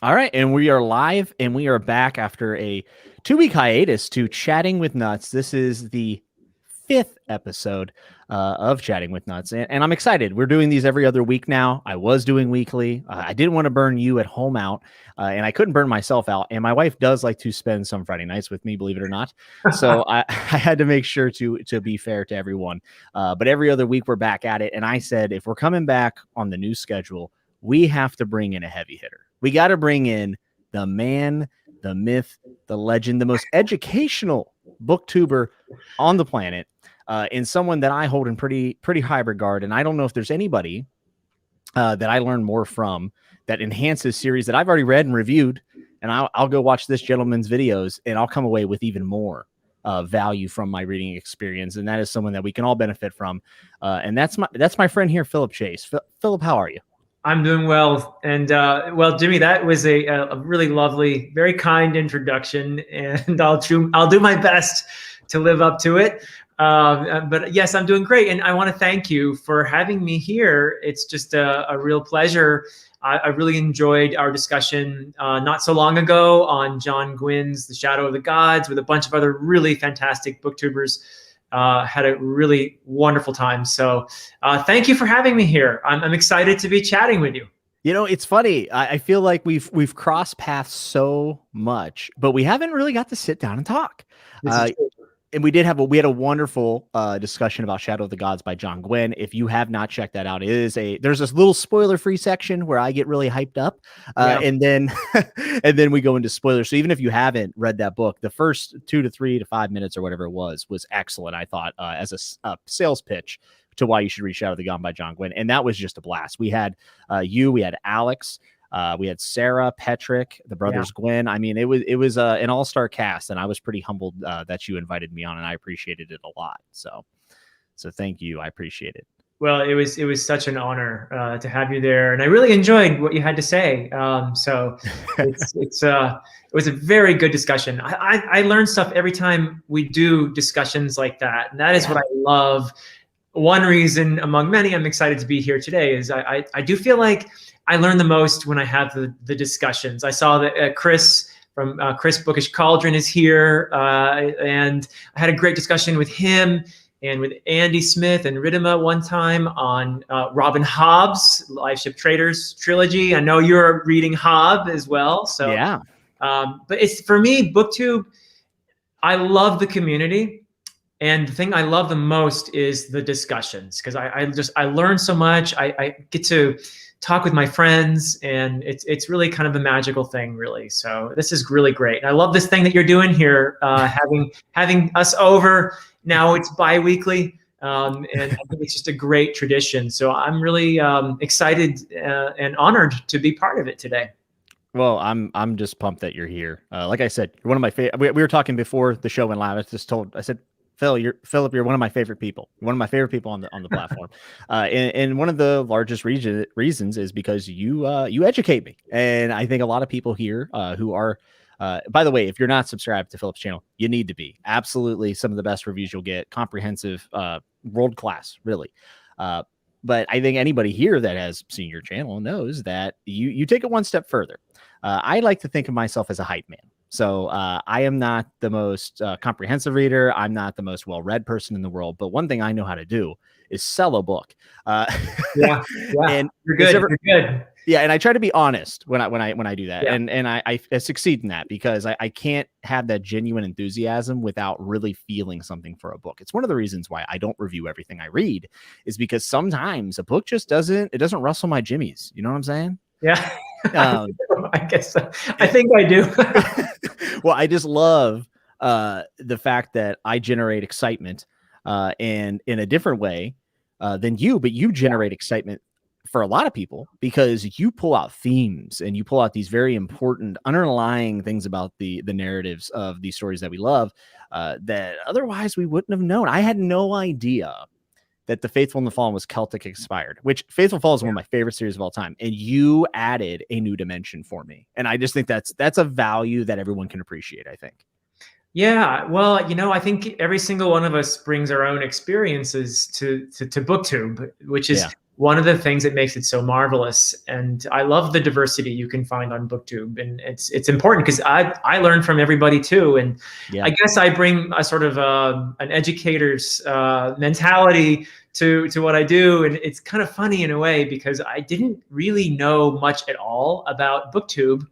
All right, and we are live, and we are back after a 2-week hiatus to Chatting with Nuts. This is the 5th episode of Chatting with Nuts, and I'm excited. We're doing these every other week now. I was doing weekly. I didn't want to burn you at home out, and I couldn't burn myself out. And my wife does like to spend some Friday nights with me, believe it or not. So I had to make sure to be fair to everyone. But every other week we're back at it, and I said if we're coming back on the new schedule, we have to bring in a heavy hitter. We got to bring in the man, the myth, the legend, the most educational booktuber on the planet, and someone that I hold in pretty high regard. And I don't know if there's anybody that I learn more from that enhances series that I've already read and reviewed. And I'll go watch this gentleman's videos, and I'll come away with even more value from my reading experience. And that is someone that we can all benefit from. And that's my friend here, Philip Chase. Philip, how are you? I'm doing well. And well, Jimmy, that was a really lovely, very kind introduction, and I'll do my best to live up to it. But yes, I'm doing great. And I want to thank you for having me here. It's just a real pleasure. I really enjoyed our discussion not so long ago on John Gwynn's The Shadow of the Gods with a bunch of other really fantastic booktubers. Had a really wonderful time. So thank you for having me here. I'm excited to be chatting with you. You know, it's funny. I feel like we've crossed paths so much, but we haven't really got to sit down and talk. And we had a wonderful discussion about Shadow of the Gods by John Gwynn. If you have not checked that out, there's this little spoiler-free section where I get really hyped up, and then we go into spoilers. So even if you haven't read that book, the first 2 to 3 to 5 minutes or whatever it was excellent. I thought as a sales pitch to why you should read Shadow of the Gods by John Gwynn, and that was just a blast. We had we had Alex. We had Sarah, Petrick, the brothers Gwynn. I mean, it was an all-star cast, and I was pretty humbled that you invited me on, and I appreciated it a lot. So thank you. I appreciate it. Well, it was such an honor to have you there, and I really enjoyed what you had to say. So it was a very good discussion. I learn stuff every time we do discussions like that, and that is what I love. One reason among many I'm excited to be here today is I do feel like I learn the most when I have the discussions. I saw that Chris from Chris Bookish Cauldron is here, and I had a great discussion with him and with Andy Smith and Ridima one time on Robin Hobb's Live Ship Traders trilogy. I know you're reading Hobb as well. So yeah. But it's, for me, BookTube, I love the community. And the thing I love the most is the discussions, because I learn so much. I get to talk with my friends, and it's really kind of a magical thing, really. So this is really great. And I love this thing that you're doing here, having us over. Now it's bi-weekly, and I think it's just a great tradition. So I'm really excited and honored to be part of it today. Well, I'm just pumped that you're here. Like I said, you're one of my favorite. We were talking before the show went live. I said, Philip, you're one of my favorite people. You're one of my favorite people on the platform. And one of the largest reasons is because you educate me. And I think a lot of people here who are, by the way, if you're not subscribed to Philip's channel, you need to be. Absolutely some of the best reviews you'll get. Comprehensive, world class, really. But I think anybody here that has seen your channel knows that you take it one step further. I like to think of myself as a hype man. So I am not the most comprehensive reader. I'm not the most well-read person in the world. But one thing I know how to do is sell a book. Yeah. And you're good. You're good. Yeah, and I try to be honest when I do that, Yeah. and I succeed in that, because I can't have that genuine enthusiasm without really feeling something for a book. It's one of the reasons why I don't review everything I read, is because sometimes a book just doesn't rustle my jimmies. You know what I'm saying? Yeah. I guess so. I think I do. Well, I just love the fact that I generate excitement and in a different way than you, but you generate excitement for a lot of people because you pull out themes and you pull out these very important underlying things about the narratives of these stories that we love that otherwise we wouldn't have known. I had no idea that The Faithful and the Fallen was Celtic inspired, which Faithful Fallen is one of my favorite series of all time. And you added a new dimension for me. And I just think that's a value that everyone can appreciate, I think. Yeah, well, I think every single one of us brings our own experiences to BookTube, which is one of the things that makes it so marvelous. And I love the diversity you can find on BookTube, and it's important because I learn from everybody too. And Yeah. I guess I bring a sort of an educator's mentality to what I do, and it's kind of funny in a way because I didn't really know much at all about BookTube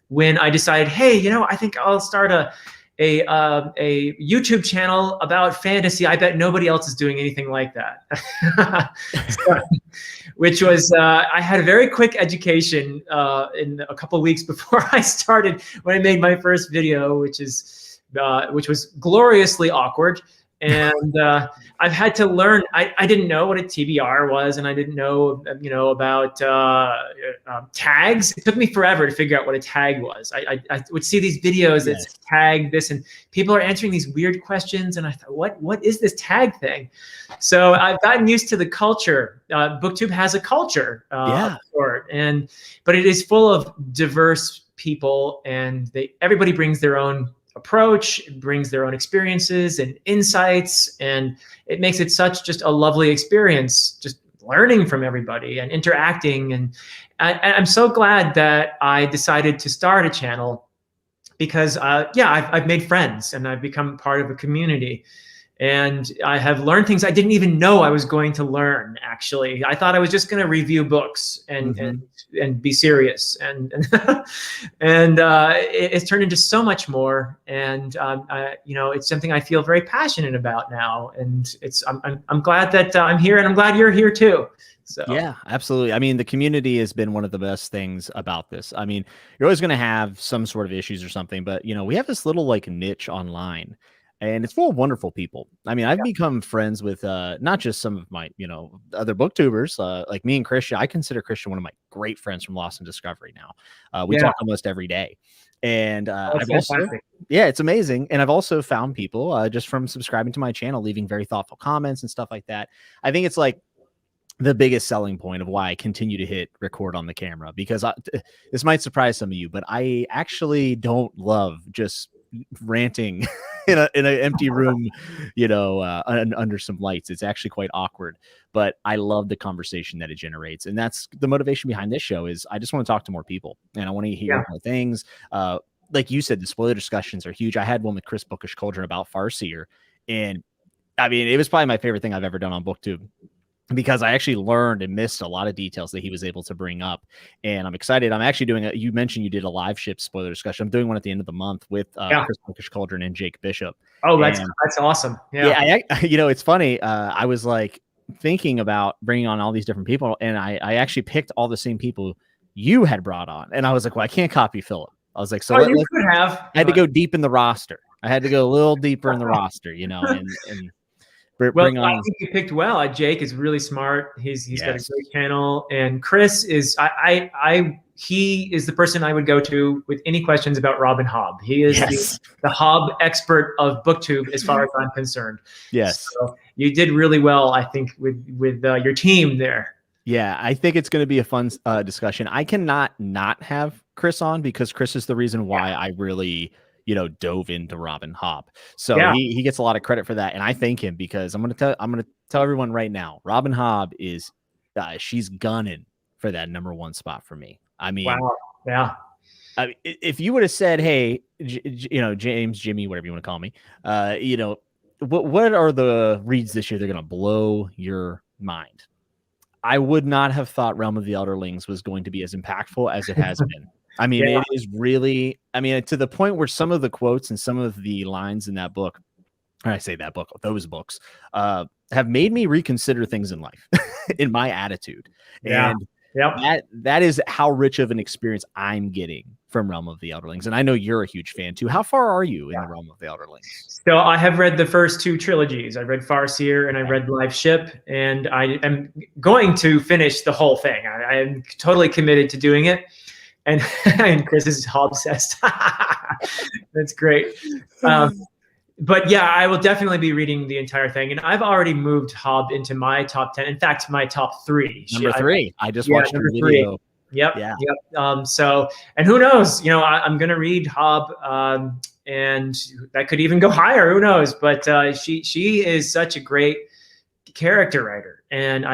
when I decided, hey, I think I'll start a YouTube channel about fantasy. I bet nobody else is doing anything like that. So, which was I had a very quick education in a couple of weeks before I started when I made my first video, which was gloriously awkward. And I've had to learn. I didn't know what a TBR was, and I didn't know, about tags. It took me forever to figure out what a tag was. I would see these videos that Yes. tag this, and people are answering these weird questions, and I thought, what is this tag thing? So I've gotten used to the culture. BookTube has a culture, Yeah. of sort, but it is full of diverse people, and everybody brings their own approach, brings their own experiences and insights, and it makes it such just a lovely experience, just learning from everybody and interacting. And I'm so glad that I decided to start a channel because I've made friends and I've become part of a community. And I have learned things I didn't even know I was going to learn. Actually, I thought I was just going to review books and be serious, and it's turned into so much more. And it's something I feel very passionate about now. And I'm glad that I'm here, and I'm glad you're here too. So. Yeah, absolutely. I mean, the community has been one of the best things about this. I mean, you're always going to have some sort of issues or something, but we have this little like niche online, and it's full of wonderful people. I mean, I've become friends with not just some of my, other booktubers, like me and Christian. I consider Christian one of my great friends from Lost and Discovery now. We talk almost every day. And I've also, it's amazing. And I've also found people just from subscribing to my channel, leaving very thoughtful comments and stuff like that. I think it's like the biggest selling point of why I continue to hit record on the camera, because this might surprise some of you, but I actually don't love just ranting in an empty room, under some lights. It's actually quite awkward, but I love the conversation that it generates. And that's the motivation behind this show. Is I just want to talk to more people, and I want to hear more things. Like you said, the spoiler discussions are huge. I had one with Chris Bookish Cauldron about Farseer, and I mean, it was probably my favorite thing I've ever done on BookTube, because I actually learned and missed a lot of details that he was able to bring up. And I'm excited. I'm actually doing you mentioned you did a live ship spoiler discussion. I'm doing one at the end of the month with Chris Bookish Cauldron and Jake Bishop. Oh, that's awesome. Yeah. It's funny. I was like thinking about bringing on all these different people, and I actually picked all the same people you had brought on. And I was like, well, I can't copy Philip. I was like, so you could have. I had to go deep in the roster. I had to go a little deeper in the roster, and bring on. I think you picked well. Jake is really smart. He's got a great channel, and Chris is he is the person I would go to with any questions about Robin Hobb. He is the Hobb expert of BookTube, as far as I'm concerned. Yes, so you did really well, I think, with your team there. Yeah, I think it's going to be a fun discussion. I cannot not have Chris on, because Chris is the reason why I really dove into Robin Hobb. So he gets a lot of credit for that, and I thank him, because I'm gonna tell everyone right now, Robin Hobb is she's gunning for that #1 spot for me. I mean, wow, I mean, if you would have said, hey, James, Jimmy, whatever you want to call me, what are the reads this year? They're gonna blow your mind. I would not have thought Realm of the Elderlings was going to be as impactful as it has been. I mean, it is really, to the point where some of the quotes and some of the lines in that book, or I say that book, those books, have made me reconsider things in life, in my attitude. And that is how rich of an experience I'm getting from Realm of the Elderlings. And I know you're a huge fan too. How far are you in the Realm of the Elderlings? So I have read the first 2 trilogies. I read Farseer and I read Live Ship, and I am going to finish the whole thing. I am totally committed to doing it. And Chris is obsessed. That's great. But yeah, I will definitely be reading the entire thing. And I've already moved Hobb into my top 10. In fact, my top 3. Number 3. I just watched your video. Yep. So, and who knows, I'm going to read Hobb, and that could even go higher. Who knows? But she is such a great character writer. And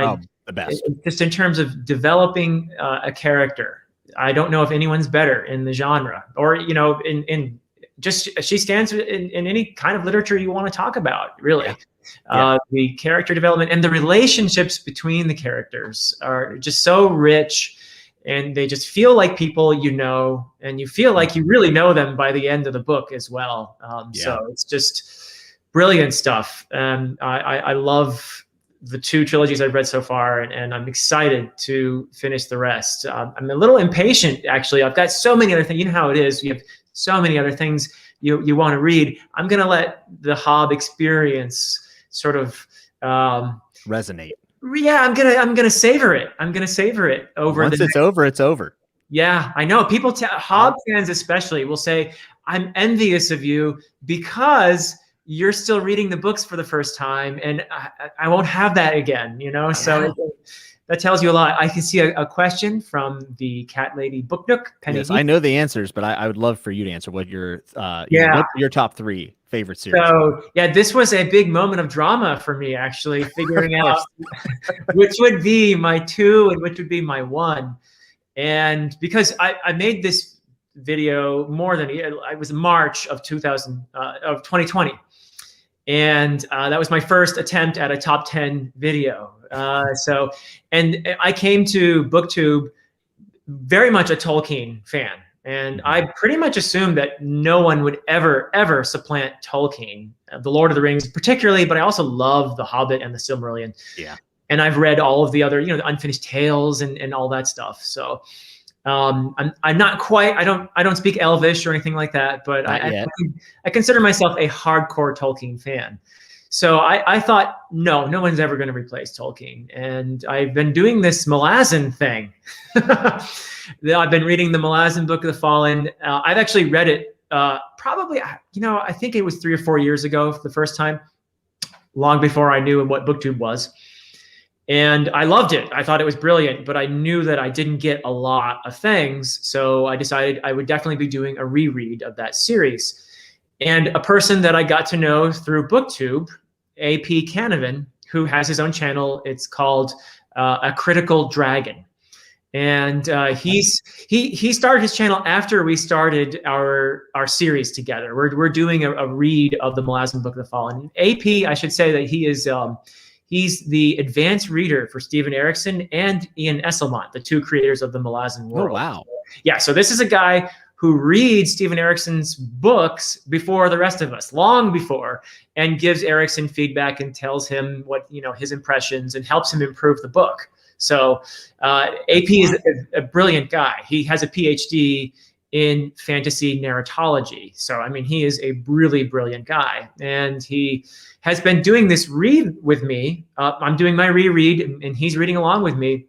The best. Just in terms of developing a character. I don't know if anyone's better in the genre, or in just she stands in any kind of literature you want to talk about, really. The character development and the relationships between the characters are just so rich, and they just feel like people, and you feel like you really know them by the end of the book as well. So it's just brilliant stuff. I love the 2 trilogies I've read so far, and I'm excited to finish the rest. I'm a little impatient, actually. I've got so many other things. You know how it is. You have so many other things you want to read. I'm going to let the Hobb experience sort of resonate. Yeah, I'm gonna savor it. I'm gonna savor it over. Once it's over, it's over. Yeah, I know. People, Hobb fans especially, will say, "I'm envious of you because you're still reading the books for the first time, and I won't have that again." So that tells you a lot. I can see a question from the Cat Lady Book Nook. Penny. Yes, I know the answers, but I would love for you to answer what your your top 3 favorite series. So this was a big moment of drama for me, actually, figuring out which would be my 2 and which would be my 1. And because I made this video more than it was March of 2020. And that was my first attempt at a top 10 video. And I came to BookTube very much a Tolkien fan. And I pretty much assumed that no one would ever supplant Tolkien, The Lord of the Rings particularly, but I also love The Hobbit and The Silmarillion. Yeah. And I've read all of the other, the Unfinished Tales and all that stuff. So I'm not quite, I don't speak Elvish or anything like that, but I consider myself a hardcore Tolkien fan. So I thought, no one's ever going to replace Tolkien. And I've been doing this Malazan thing. I've been reading the Malazan Book of the Fallen. I've actually read it probably, I think it was 3 or 4 years ago for the first time, long before I knew what BookTube was. And I loved it. I thought it was brilliant, but I knew that I didn't get a lot of things. So I decided I would definitely be doing a reread of that series. And a person that I got to know through BookTube, AP Canavan, who has his own channel, it's called A Critical Dragon. And he started his channel after we started our series together. We're doing a read of the Malazan Book of the Fallen. AP, I should say that he is he's the advanced reader for Steven Erikson and Ian Esselmont, the 2 creators of the Malazan world. Oh, wow. Yeah, so this is a guy who reads Steven Erikson's books before the rest of us, long before, and gives Erikson feedback and tells him what, his impressions, and helps him improve the book. So AP is a brilliant guy. He has a PhD in fantasy narratology. So, I mean, he is a really brilliant guy. And he has been doing this read with me. I'm doing my reread, and he's reading along with me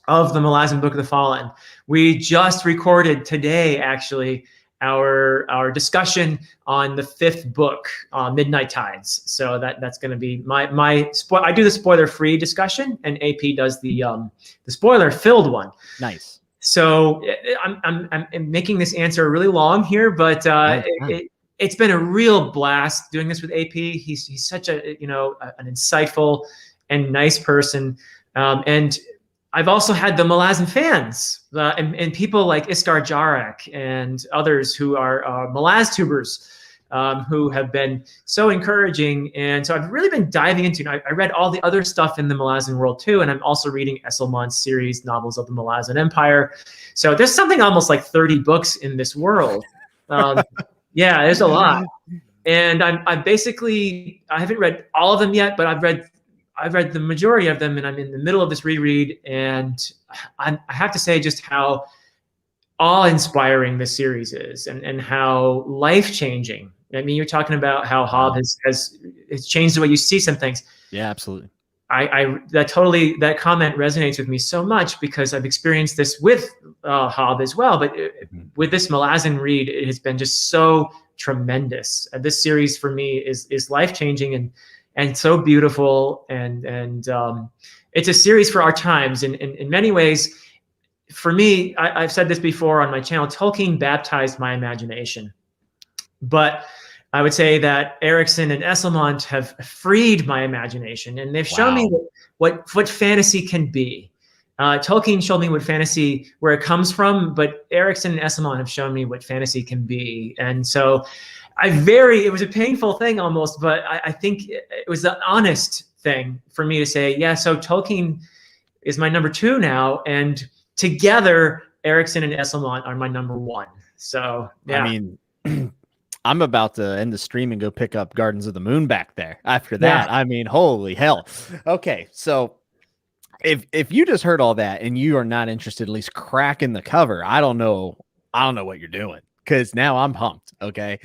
of the Malazan Book of the Fallen. We just recorded today, actually, our discussion on the 5th book, Midnight Tides. So that's going to be I do the spoiler-free discussion, and AP does the spoiler-filled one. Nice. So I'm making this answer really long here, but it's been a real blast doing this with AP. He's such an insightful and nice person, and I've also had the Malazan fans and people like Iskar Jarek and others who are Malaztubers who have been so encouraging. And so I've really been diving into, I read all the other stuff in the Malazan world too. And I'm also reading Esselmont's series, Novels of the Malazan Empire. So there's something almost like 30 books in this world. Yeah, there's a lot. And I haven't read all of them yet, but I've read the majority of them, and I'm in the middle of this reread, and I have to say just how awe-inspiring this series is, and how life-changing. I mean, you're talking about how Hobb has changed the way you see some things. Yeah, absolutely. That comment resonates with me so much, because I've experienced this with Hobb as well. But with this Malazan read, it has been just so tremendous. This series for me is life-changing and so beautiful, and it's a series for our times. In many ways, for me, I've said this before on my channel, Tolkien baptized my imagination. But I would say that Erikson and Esselmont have freed my imagination, and they've shown me what fantasy can be. Tolkien showed me what fantasy, where it comes from, but Erikson and Esselmont have shown me what fantasy can be. And so it was a painful thing almost, but I think it was an honest thing for me to say, yeah, so Tolkien is my number 2 now, and together Erikson and Esselmont are my number 1. So yeah. I mean, I'm about to end the stream and go pick up Gardens of the Moon back there after that. I mean, holy hell. Okay, so if you just heard all that and you are not interested, at least cracking the cover, I don't know what you're doing, because now I'm pumped. Okay.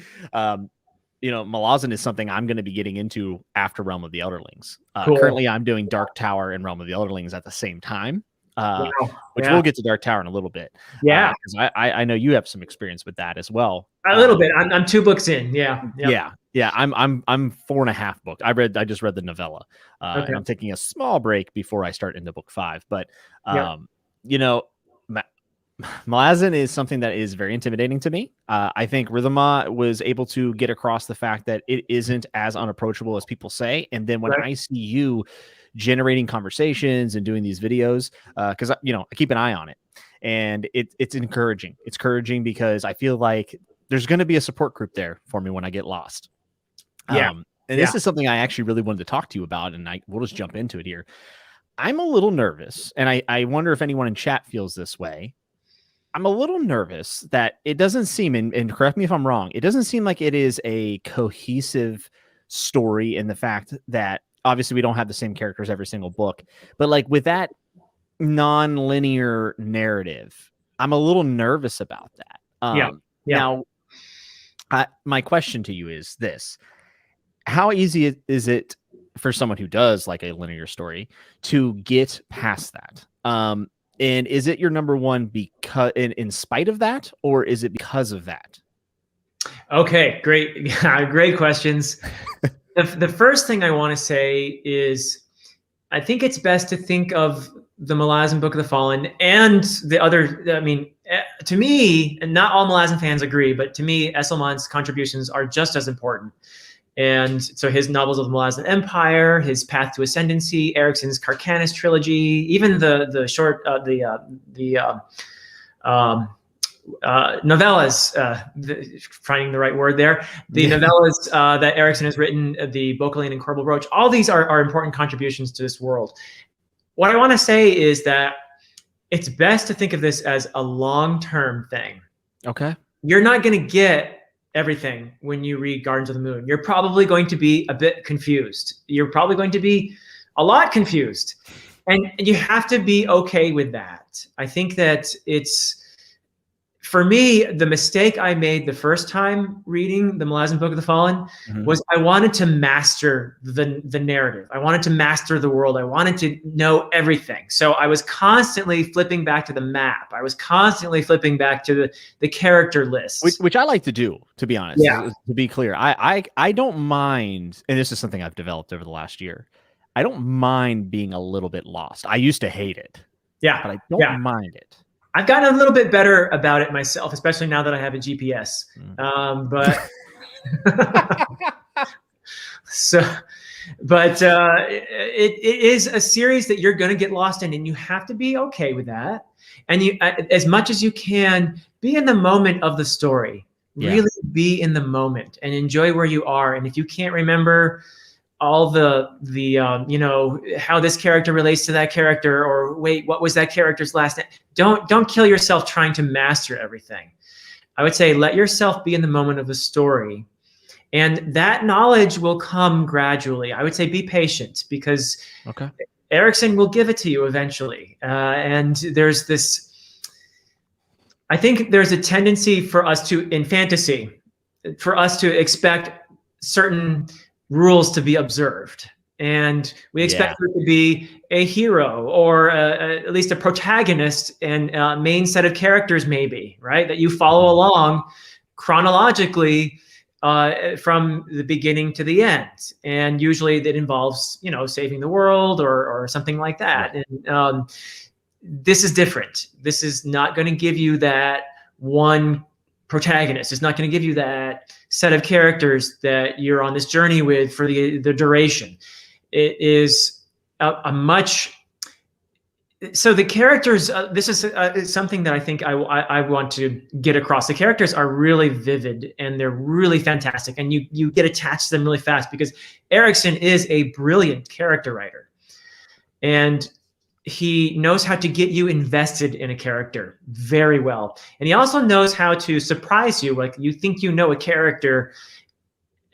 Malazan is something I'm going to be getting into after Realm of the Elderlings. Cool. Currently I'm doing Dark Tower and Realm of the Elderlings at the same time. Which we'll get to Dark Tower in a little bit. Yeah. Because I know you have some experience with that as well. A little bit. I'm 2 books in. Yeah. Yeah. I'm 4.5 booked. I just read the novella. And I'm taking a small break before I start into book 5. But Malazan is something that is very intimidating to me. I think Rhythma was able to get across the fact that it isn't as unapproachable as people say. And then when I see you generating conversations and doing these videos, because I keep an eye on it, and it's encouraging. It's encouraging because I feel like there's going to be a support group there for me when I get lost. This is something I actually really wanted to talk to you about, and we'll just jump into it here. I'm a little nervous, and I wonder if anyone in chat feels this way. I'm a little nervous that it doesn't seem, and correct me if I'm wrong, it doesn't seem like it is a cohesive story in the fact that obviously we don't have the same characters every single book, but like with that non-linear narrative, I'm a little nervous about that. Now, my question to you is this: how easy is it for someone who does like a linear story to get past that? And is it your number 1 because in spite of that, or is it because of that? Okay, great. Great questions. The first thing I want to say is I think it's best to think of the Malazan Book of the Fallen and the other, to me, and not all Malazan fans agree, but to me, Esselmont's contributions are just as important. And so his novels of the Malazan Empire, his Path to Ascendancy, Erikson's Carcanis trilogy, even the short, novellas, finding the right word there, the novellas that Erikson has written, the Bocaline and Corbel Roach, all these are important contributions to this world. What I want to say is that it's best to think of this as a long-term thing. Okay. You're not going to get everything when you read Gardens of the Moon. You're probably going to be a bit confused. You're probably going to be a lot confused. And you have to be okay with that. I think that for me, the mistake I made the first time reading the Malazan Book of the Fallen was I wanted to master the narrative. I wanted to master the world. I wanted to know everything. So I was constantly flipping back to the map. I was constantly flipping back to the character list. Which I like to do, to be honest. Yeah. To be clear, I don't mind, and this is something I've developed over the last year, I don't mind being a little bit lost. I used to hate it. Yeah. But I don't mind it. I've gotten a little bit better about it myself, especially now that I have a GPS. It is a series that you're going to get lost in, and you have to be okay with that. And you, as much as you can, be in the moment of the story. Really be in the moment and enjoy where you are. And if you can't remember all the how this character relates to that character, or wait, what was that character's last name? Don't kill yourself trying to master everything. I would say let yourself be in the moment of the story, and that knowledge will come gradually. I would say be patient, because Erikson will give it to you eventually. And there's this, I think there's a tendency for us to, in fantasy, for us to expect certain rules to be observed, and we expect there to be a hero, or at least a protagonist and a main set of characters, maybe, right, that you follow along chronologically from the beginning to the end. And usually that involves saving the world or something like that. And this is different. This is not going to give you that one protagonist. It's not going to give you that set of characters that you're on this journey with for the duration. It is a much so the characters. This is something that I think I want to get across. The characters are really vivid and they're really fantastic, and you get attached to them really fast because Erikson is a brilliant character writer, and he knows how to get you invested in a character very well. And he also knows how to surprise you. Like you think you know a character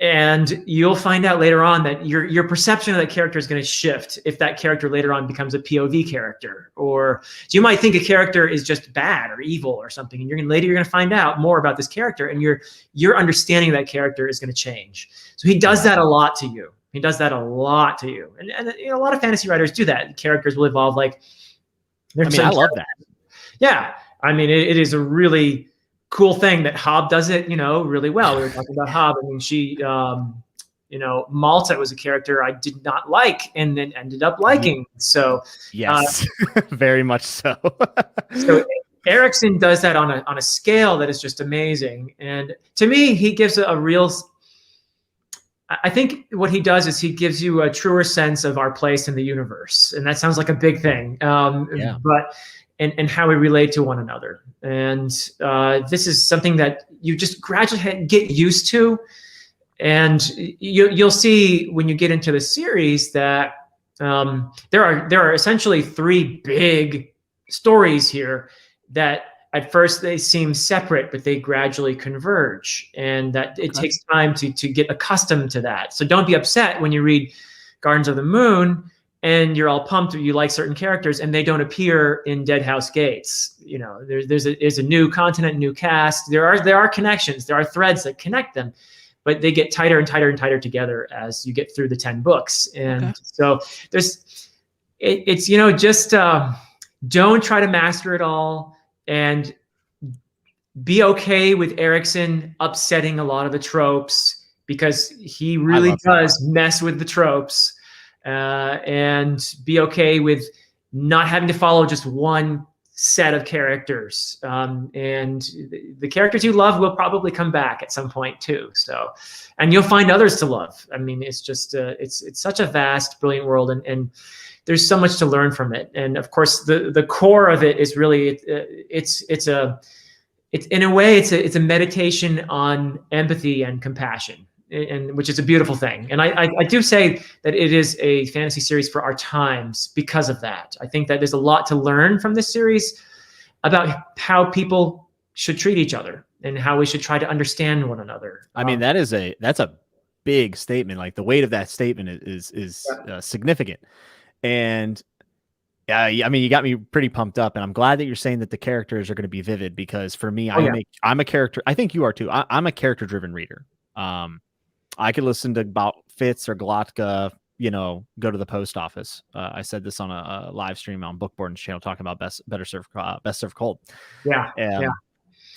and you'll find out later on that your perception of that character is going to shift if that character later on becomes a POV character. Or so you might think a character is just bad or evil or something, and later you're going to find out more about this character, and your understanding of that character is going to change. So he does that a lot to you. He does that a lot to you, and you know, a lot of fantasy writers do that. Characters will evolve. Like, I love that. Yeah, I mean, it is a really cool thing that Hobb does it, you know, really well. We were talking about Hobb. I mean, she, you know, Malta was a character I did not like, and then ended up liking. So yes, very much so. So Erikson does that on a scale that is just amazing, and to me, he gives a real. I think what he does is he gives you a truer sense of our place in the universe. And that sounds like a big thing, but and how we relate to one another. And this is something that you just gradually get used to. And you'll see when you get into the series that there are essentially 3 big stories here that at first they seem separate, but they gradually converge, and that it takes time to get accustomed to that. So don't be upset when you read Gardens of the Moon and you're all pumped or you like certain characters and they don't appear in Dead House Gates. You know, there's a new continent, new cast. There are connections, there are threads that connect them, but they get tighter and tighter and tighter together as you get through the 10 books. And so it's you know, just don't try to master it all. And be okay with Erikson upsetting a lot of the tropes, because he really does mess with the tropes. And be okay with not having to follow just one set of characters. And the characters you love will probably come back at some point too. So, and you'll find others to love. I mean, it's just it's such a vast, brilliant world, and there's so much to learn from it. And of course, the core of it is really it's in a way it's a meditation on empathy and compassion, and which is a beautiful thing. And I do say that it is a fantasy series for our times because of that. I think that there's a lot to learn from this series about how people should treat each other and how we should try to understand one another. I mean, that's a big statement. Like the weight of that statement is significant. And I mean, you got me pretty pumped up, and I'm glad that you're saying that the characters are going to be vivid, because for me, I'm a character. I think you are too. I'm a character-driven reader. I could listen to about Fitz or Glotka, you know, go to the post office. I said this on a live stream on Bookborn's channel talking about best served cold. Yeah.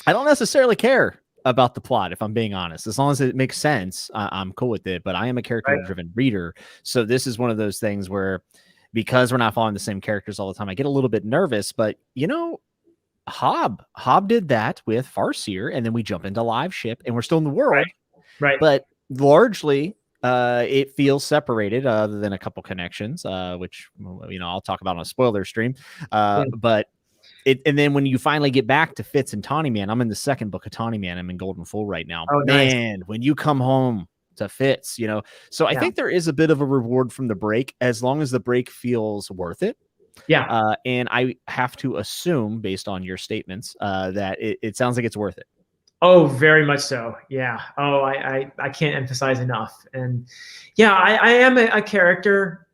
I don't necessarily care about the plot, if I'm being honest. As long as it makes sense, I'm cool with it. But I am a character-driven reader, so this is one of those things where, because we're not following the same characters all the time, I get a little bit nervous. But you know, Hobb did that with Farseer, and then we jump into Live Ship, and we're still in the world, right? But largely, it feels separated, other than a couple connections, which, you know, I'll talk about on a spoiler stream. But and then when you finally get back to Fitz and Tawny Man, I'm in the second book of Tawny Man. I'm in Golden Full right now. Oh, man, when you come home to Fitz, you know, so I think there is a bit of a reward from the break, as long as the break feels worth it. And I have to assume, based on your statements, that it sounds like it's worth it. Oh, very much so. Yeah. Oh, I can't emphasize enough. And yeah, I am a character.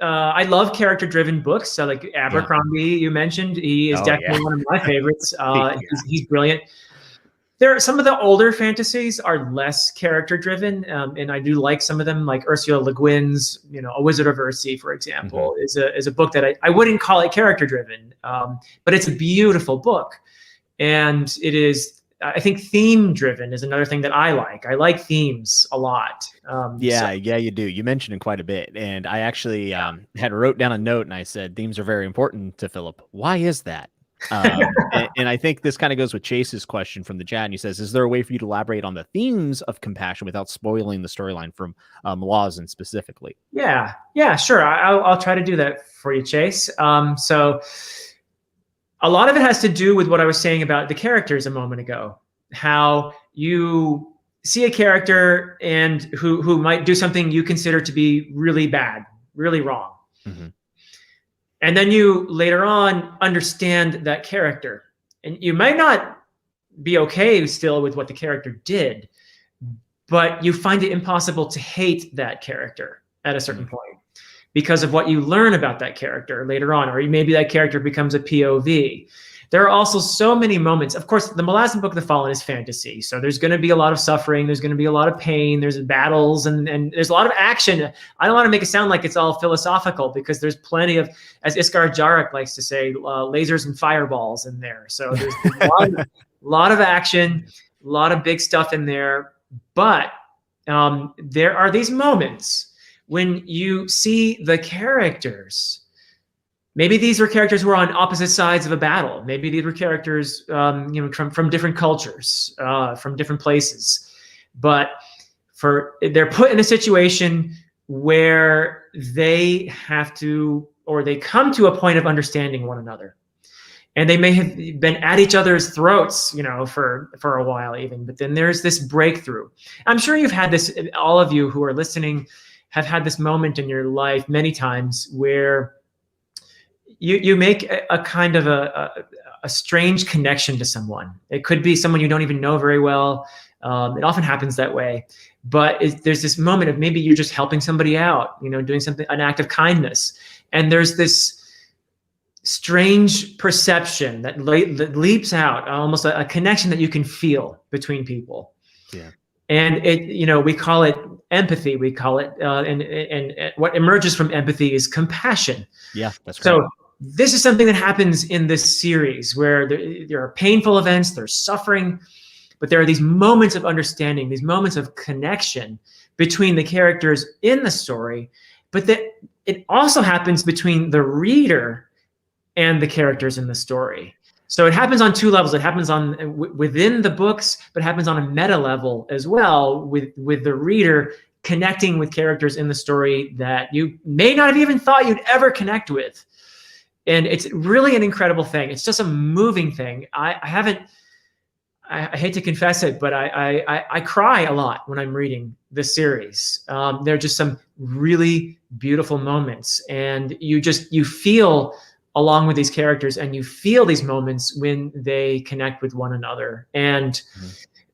I love character-driven books. So like Abercrombie, you mentioned, he is definitely one of my favorites. He's brilliant. There are some of the older fantasies are less character-driven, and I do like some of them, like Ursula Le Guin's, you know, A Wizard of Earthsea, for example, is a book that I wouldn't call it character-driven, but it's a beautiful book, and it is. I think theme-driven is another thing that I like. I like themes a lot. Yeah, you do. You mentioned it quite a bit, and I actually had wrote down a note, and I said themes are very important to Philip. Why is that? And I think this kind of goes with Chase's question from the chat. And he says, is there a way for you to elaborate on the themes of compassion without spoiling the storyline from Malazan specifically? Yeah, sure. I'll try to do that for you, Chase. So a lot of it has to do with what I was saying about the characters a moment ago, how you see a character and who might do something you consider to be really bad, really wrong. Mm-hmm. And then you later on understand that character. And you might not be okay still with what the character did, but you find it impossible to hate that character at a certain point because of what you learn about that character later on, or maybe that character becomes a POV. There are also so many moments. Of course, the Malazan Book of the Fallen is fantasy, so there's going to be a lot of suffering. There's going to be a lot of pain. There's battles, and there's a lot of action. I don't want to make it sound like it's all philosophical, because there's plenty of, as Iskar Jarek likes to say, lasers and fireballs in there. So there's a lot of action, a lot of big stuff in there. But there are these moments when you see the characters. Maybe these were characters who were on opposite sides of a battle. Maybe these were characters, from different cultures, from different places. But they're put in a situation where they have to, or they come to a point of understanding one another. And they may have been at each other's throats, for a while even. But then there's this breakthrough. I'm sure you've had this, all of you who are listening have had this moment in your life many times where you make a kind of a strange connection to someone. It could be someone you don't even know very well. It often happens that way. But there's this moment of maybe you're just helping somebody out, doing something, an act of kindness. And there's this strange perception that leaps out, almost a connection that you can feel between people. Yeah. And we call it empathy. We call it, and what emerges from empathy is compassion. Yeah, that's correct. So this is something that happens in this series where there are painful events, there's suffering, but there are these moments of understanding, these moments of connection between the characters in the story, but that it also happens between the reader and the characters in the story. So it happens on two levels. It happens within the books, but it happens on a meta level as well, with the reader connecting with characters in the story that you may not have even thought you'd ever connect with. And it's really an incredible thing. It's just a moving thing. I hate to confess it, but I cry a lot when I'm reading this series. There are just some really beautiful moments, and you feel along with these characters, and you feel these moments when they connect with one another. And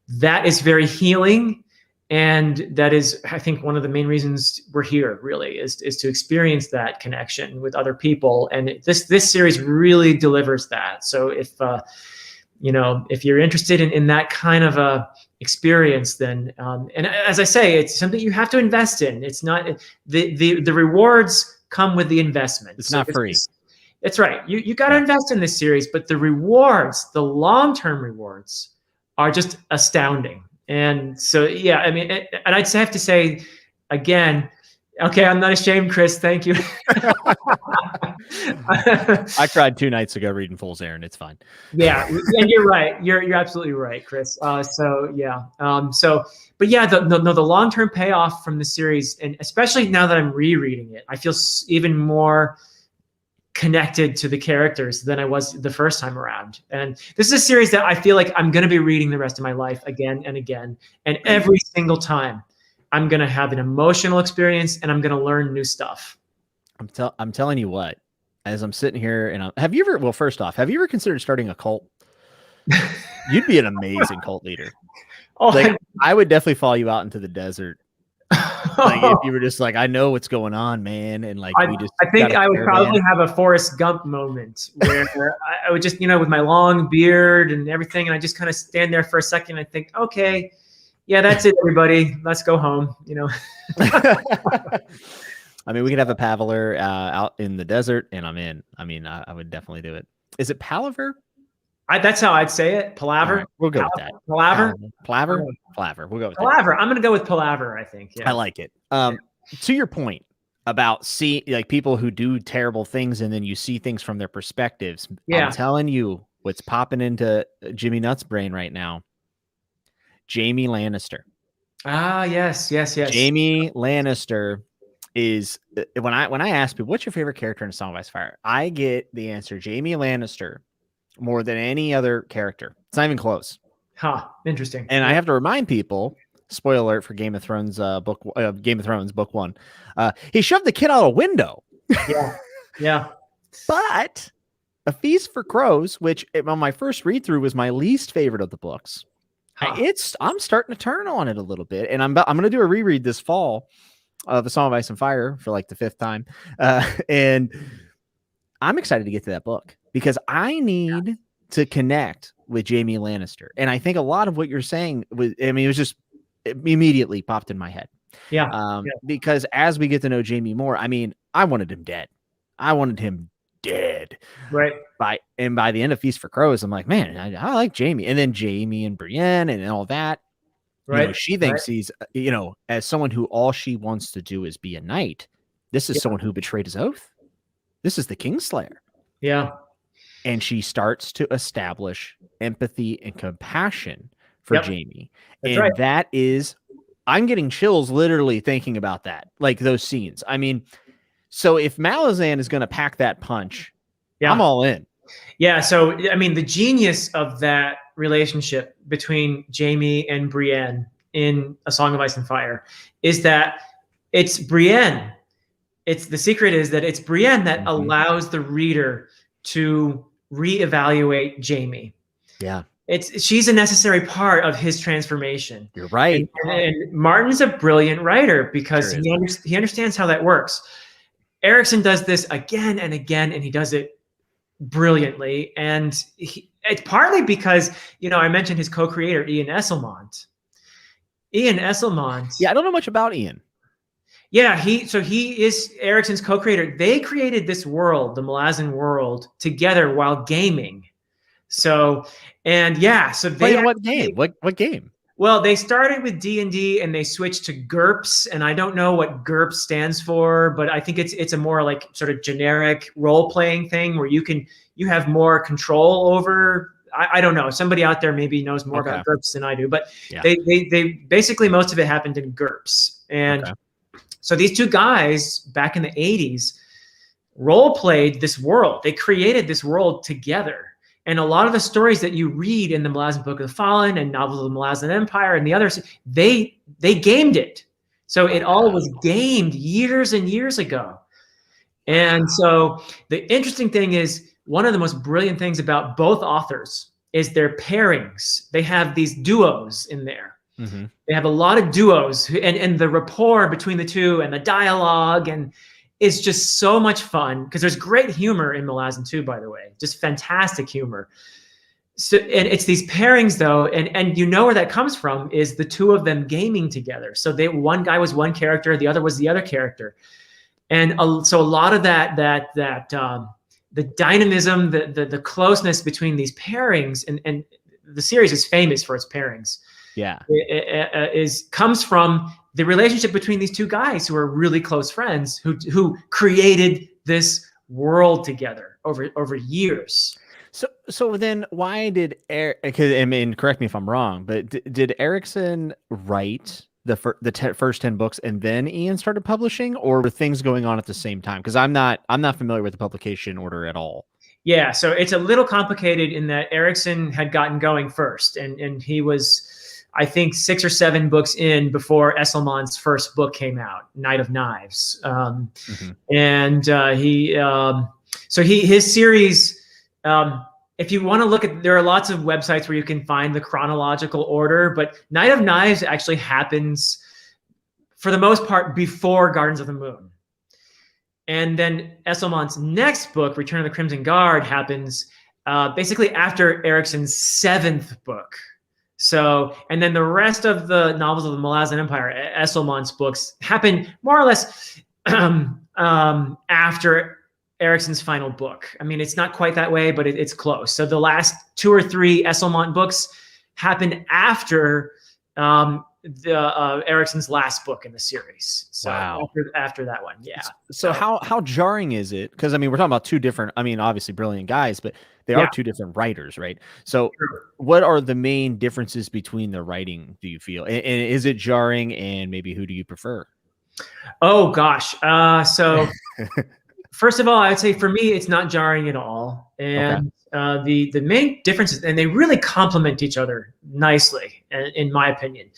that is very healing. And that is, I think, one of the main reasons we're here, really, is to experience that connection with other people. And this series really delivers that. So if you're interested in that kind of a experience, then and as I say, it's something you have to invest in. It's not the rewards come with the investment. It's not free. That's right. You got to invest in this series, but the rewards, the long-term rewards, are just astounding. And so, yeah, I mean, and I'd have to say again, okay, I'm not ashamed, Chris. Thank you. I cried 2 nights ago reading Fool's Errand. It's fine. Yeah, and you're right. You're absolutely right, Chris. So yeah. But yeah, the long-term payoff from the series, and especially now that I'm rereading it, I feel even more connected to the characters than I was the first time around. And this is a series that I feel like I'm going to be reading the rest of my life again and again. And every single time I'm going to have an emotional experience, and I'm going to learn new stuff. I'm telling you what, as I'm sitting here, and have you ever considered starting a cult? You'd be an amazing cult leader. I would definitely follow you out into the desert. Like if you were just like, I know what's going on, man, and like I think I would probably have a Forrest Gump moment where I would just, with my long beard and everything, and I just kind of stand there for a second and think, okay, yeah, that's it, everybody, let's go home. I mean, we could have a Paveler out in the desert, and I'm in. I mean, I would definitely do it. Is it Palaver? That's how I'd say it. Palaver. Right, we'll go with that. Palaver. Palaver. We'll go with Palaver. I'm going to go with Palaver, I think. Yeah. I like it. To your point, about see like people who do terrible things and then you see things from their perspectives. Yeah. I'm telling you what's popping into Jimmy Nutt's brain right now. Jamie Lannister. Ah, yes, yes, yes. Jamie Lannister is when I ask people what's your favorite character in Song of Ice and Fire, I get the answer Jamie Lannister more than any other character. It's not even close. Huh. Interesting. And Yeah. I have to remind people, spoiler alert for Game of Thrones Game of Thrones book 1. He shoved the kid out a window. Yeah. Yeah. But A Feast for Crows, which on my first read through was my least favorite of the books. Huh. I'm starting to turn on it a little bit, and I'm going to do a reread this fall of The Song of Ice and Fire for like the 5th time, and I'm excited to get to that book because I need to connect with Jamie Lannister, and I think a lot of what you're saying was, I mean, it was just it immediately popped in my head. Yeah. Because as we get to know Jamie more, I mean, I wanted him dead. I wanted him dead. Right. By the end of Feast for Crows, I'm like, man, I like Jamie. And then Jamie and Brienne and all that. Right. You know, she thinks he's, you know, as someone who all she wants to do is be a knight. This is someone who betrayed his oath. This is the Kingslayer. Yeah. And she starts to establish empathy and compassion for Jamie. That's and right. that is, I'm getting chills literally thinking about that, like those scenes. I mean, so if Malazan is going to pack that punch, I'm all in. Yeah. So, I mean, the genius of that relationship between Jamie and Brienne in A Song of Ice and Fire is that it's Brienne. The secret is that it's Brienne that allows the reader to reevaluate Jamie. Yeah. She's a necessary part of his transformation. You're right. And Martin's a brilliant writer because he understands how that works. Erikson does this again and again, and he does it brilliantly. And it's partly because, you know, I mentioned his co-creator, Ian Esselmont. Yeah, I don't know much about Ian. Yeah, he is Erikson's co-creator. They created this world, the Malazan world, together while gaming. So they what game? What game? Well, they started with D&D and they switched to GURPS, and I don't know what GURPS stands for, but I think it's a more like sort of generic role-playing thing where you have more control over. I don't know. Somebody out there maybe knows more about GURPS than I do, but they basically most of it happened in GURPS. And so these two guys back in the 80s role-played this world. They created this world together. And a lot of the stories that you read in the Malazan Book of the Fallen and novels of the Malazan Empire and the others, they gamed it. So it all was gamed years and years ago. And so the interesting thing is, one of the most brilliant things about both authors is their pairings. They have these duos in there. They have a lot of duos, and the rapport between the two and the dialogue, and it's just so much fun because there's great humor in Malazan too, by the way, just fantastic humor. So, and it's these pairings though, and you know where that comes from is the two of them gaming together. So one guy was one character, the other was the other character, and so a lot of that the dynamism, the closeness between these pairings, and the series is famous for its pairings. Yeah, comes from the relationship between these two guys who are really close friends who created this world together over years. So then why did because I mean, correct me if I'm wrong, but did Erikson write the first 10 books and then Ian started publishing, or were things going on at the same time? Because I'm not familiar with the publication order at all. Yeah, so it's a little complicated in that Erikson had gotten going first, and he was, I think, 6 or 7 books in before Esselmont's first book came out, Knight of Knives. And his series, if you want to look at, there are lots of websites where you can find the chronological order, but Knight of Knives actually happens for the most part before Gardens of the Moon. And then Esselmont's next book, Return of the Crimson Guard, happens basically after Erikson's 7th book. So, and then the rest of the novels of the Malazan Empire, Esselmont's books, happen more or less after Erikson's final book. I mean, it's not quite that way, but it's close. So the last 2 or 3 Esselmont books happen after Erickson's last book in the series. So Wow. after that one, yeah. So how jarring is it? Because I mean, we're talking about two different, I mean, obviously brilliant guys, but they are two different writers, right? So what are the main differences between the writing, do you feel? And is it jarring, and maybe who do you prefer? Oh gosh. So first of all, I would say for me, it's not jarring at all. And the main differences, and they really complement each other nicely, in my opinion.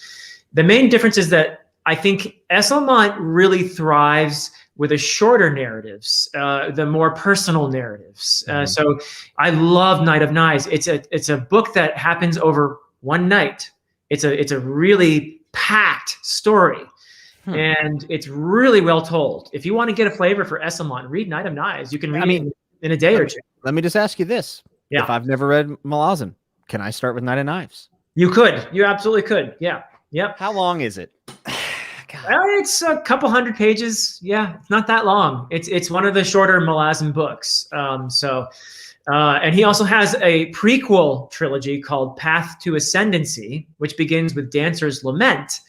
The main difference is that I think Esselmont really thrives with the shorter narratives, the more personal narratives. So I love Night of Knives. It's a book that happens over one night. It's a really packed story. And it's really well told. If you want to get a flavor for Esselmont, read Night of Knives. You can read it in a day or two. Let me just ask you this. Yeah. If I've never read Malazan, can I start with Night of Knives? You could. You absolutely could. Yeah. Yep. How long is it? It's a couple hundred pages. Yeah, it's not that long. It's one of the shorter Malazan books. And he also has a prequel trilogy called Path to Ascendancy, which begins with Dancer's Lament.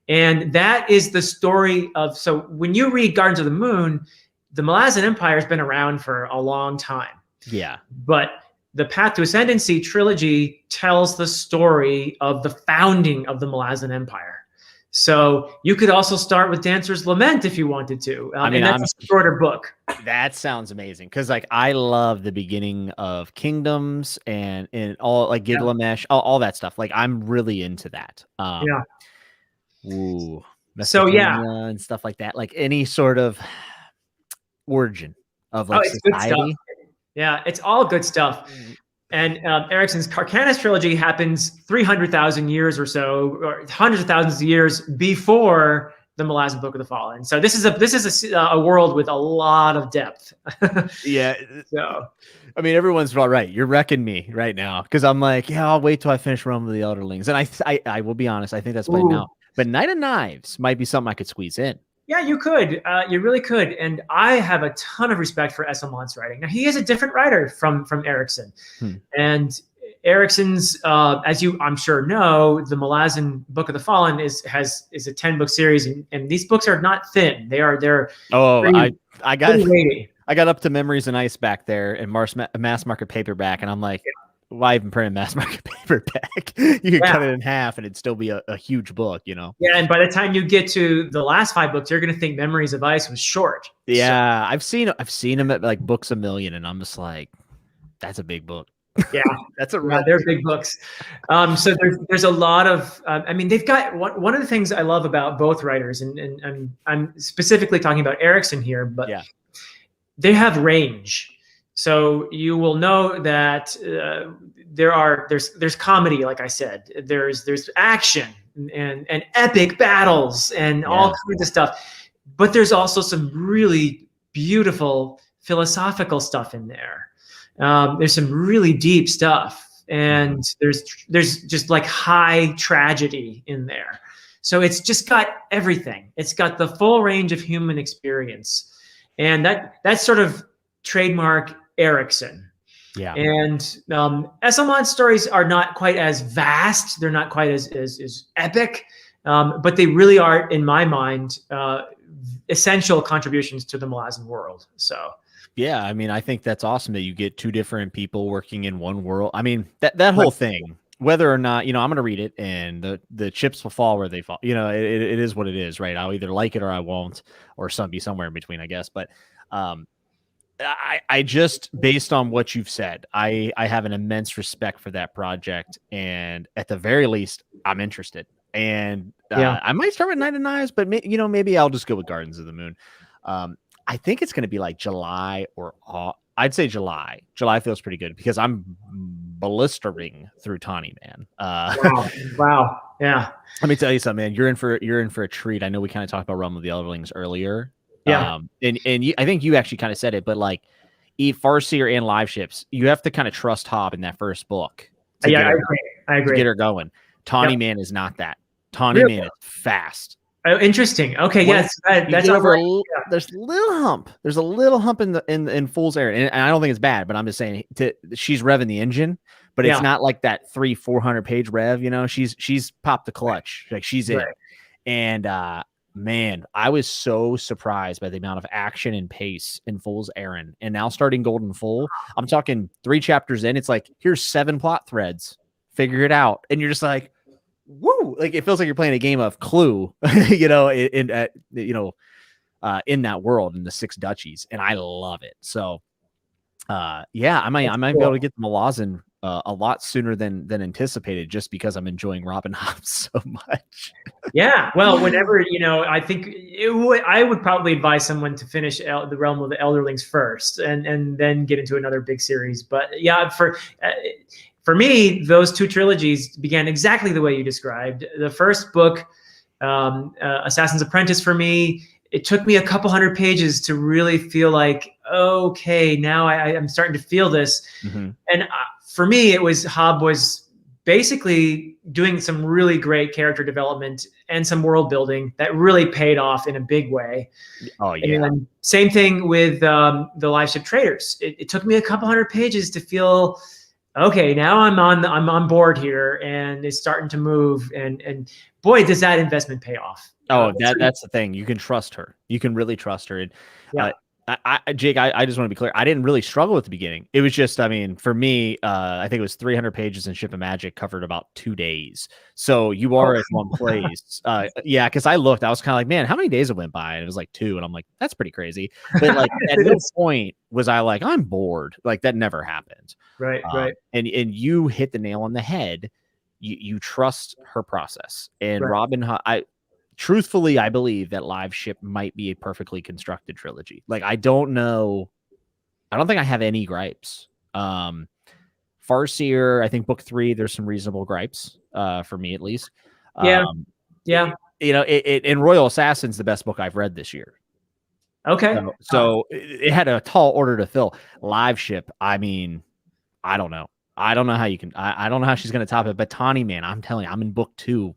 And that is the story of, so when you read Gardens of the Moon, the Malazan Empire has been around for a long time. Yeah. But the Path to Ascendancy trilogy tells the story of the founding of the Malazan Empire. So you could also start with Dancer's Lament if you wanted to. I mean, that's a shorter book. That sounds amazing, because like I love the beginning of Kingdoms and all, like Gilgamesh, all that stuff. Like I'm really into that. Yeah. Ooh, so yeah, and stuff like that. Like any sort of origin of like it's society. Good stuff. Yeah, it's all good stuff. And Ericsson's Carcanis trilogy happens 300,000 years or so, or hundreds of thousands of years before the Malazan Book of the Fallen. So this is a world with a lot of depth. Yeah. So, I mean, everyone's all right. You're wrecking me right now, because I'm like, yeah, I'll wait till I finish Realm of the Elderlings, and I will be honest, I think that's playing out. But Night of Knives might be something I could squeeze in. Yeah, you could. You really could. And I have a ton of respect for Esselmont's writing. Now, he is a different writer from Erickson. And Ericsson's, as you, I'm sure, know, the Malazan Book of the Fallen is a 10-book series. And these books are not thin. They're I got up to Memories and Ice back there and mass market paperback. And I'm like, why even print a mass market paperback? You could cut it in half and it'd still be a huge book, you know? Yeah, and by the time you get to the last 5 books, you're going to think Memories of Ice was short. Yeah, so. I've seen them at like Books a Million, and I'm just like, that's a big book. Yeah, they're big books. So there's a lot of, I mean, they've got one of the things I love about both writers, and I'm specifically talking about Erickson here, but they have range. So you will know that there's comedy, like I said, there's action and epic battles and all kinds of stuff, but there's also some really beautiful philosophical stuff in there. There's some really deep stuff, and there's just like high tragedy in there. So it's just got everything. It's got the full range of human experience, and that's sort of trademark Erickson. Yeah. And Esselmont's stories are not quite as vast. They're not quite as epic, but they really are, in my mind, essential contributions to the Malazan world. So. Yeah, I mean, I think that's awesome that you get 2 different people working in one world. I mean, that whole thing, whether or not, I'm going to read it, and the chips will fall where they fall. It is what it is, right? I'll either like it or I won't, or be somewhere in between, I guess. But I just, based on what you've said, I have an immense respect for that project, and at the very least, I'm interested. And I might start with Night of Knives, but maybe I'll just go with Gardens of the Moon. I think it's going to be like July or I'd say July. July feels pretty good because I'm blistering through Tawny, man. Wow. Yeah. Let me tell you something, man. You're in for a treat. I know we kind of talked about Realm of the Elderlings earlier. Yeah. I think you actually kind of said it, but like Farseer and Live Ships, you have to kind of trust Hob in that first book. I agree. To get her going. Tawny Man is not that. Tawny Man is fast. Oh, interesting. Okay, yes, that's over. There's a little hump. There's a little hump in Fool's Errand, and I don't think it's bad. But I'm just saying, she's revving the engine. but Yeah. it's not like that 300-400 page rev. You know, she's popped the clutch, like she's in. Right. And man, I was so surprised by the amount of action and pace in Fool's Errand. And now starting Golden Fool, I'm talking 3 chapters in. It's like, here's 7 plot threads. Figure it out. And you're just like, woo! Like it feels like you're playing a game of Clue, you know, in that world in the 6 duchies, and I love it. So, yeah, I might be able to get the Malazan a lot sooner than anticipated, just because I'm enjoying Robin Hobb so much. Yeah, well, whenever, you know, I think I would probably advise someone to finish the Realm of the Elderlings first, and then get into another big series. But yeah, for me, those 2 trilogies began exactly the way you described. The first book, Assassin's Apprentice, for me, it took me a couple hundred pages to really feel like, okay, now I'm starting to feel this. Mm-hmm. And for me, Hobb was basically doing some really great character development and some world building that really paid off in a big way. Oh yeah. And same thing with the Live Ship Traders. It took me a couple hundred pages to feel, okay, now I'm on board here, and it's starting to move. And boy, does that investment pay off. Oh, that's the thing. You can trust her. You can really trust her. And yeah. Jake, I just want to be clear. I didn't really struggle at the beginning. It was just, I mean, for me, I think it was 300 pages in Ship of Magic, covered about 2 days. So you are at one place. Yeah, because I looked, I was kind of like, man, how many days it went by? And it was like 2. And I'm like, that's pretty crazy. But like at no point was I like, I'm bored. Like that never happened. Right, right. And you hit the nail on the head. You trust her process. And right. Robin, truthfully, I believe that Live Ship might be a perfectly constructed trilogy. Like, I don't think I have any gripes. Farseer, I think book 3, there's some reasonable gripes, for me at least. Yeah. You know, and Royal Assassin's the best book I've read this year. Okay. So it had a tall order to fill. Live Ship, I mean, I don't know. I don't know how you can, I don't know how she's going to top it, but Tawny, man, I'm telling you, I'm in book 2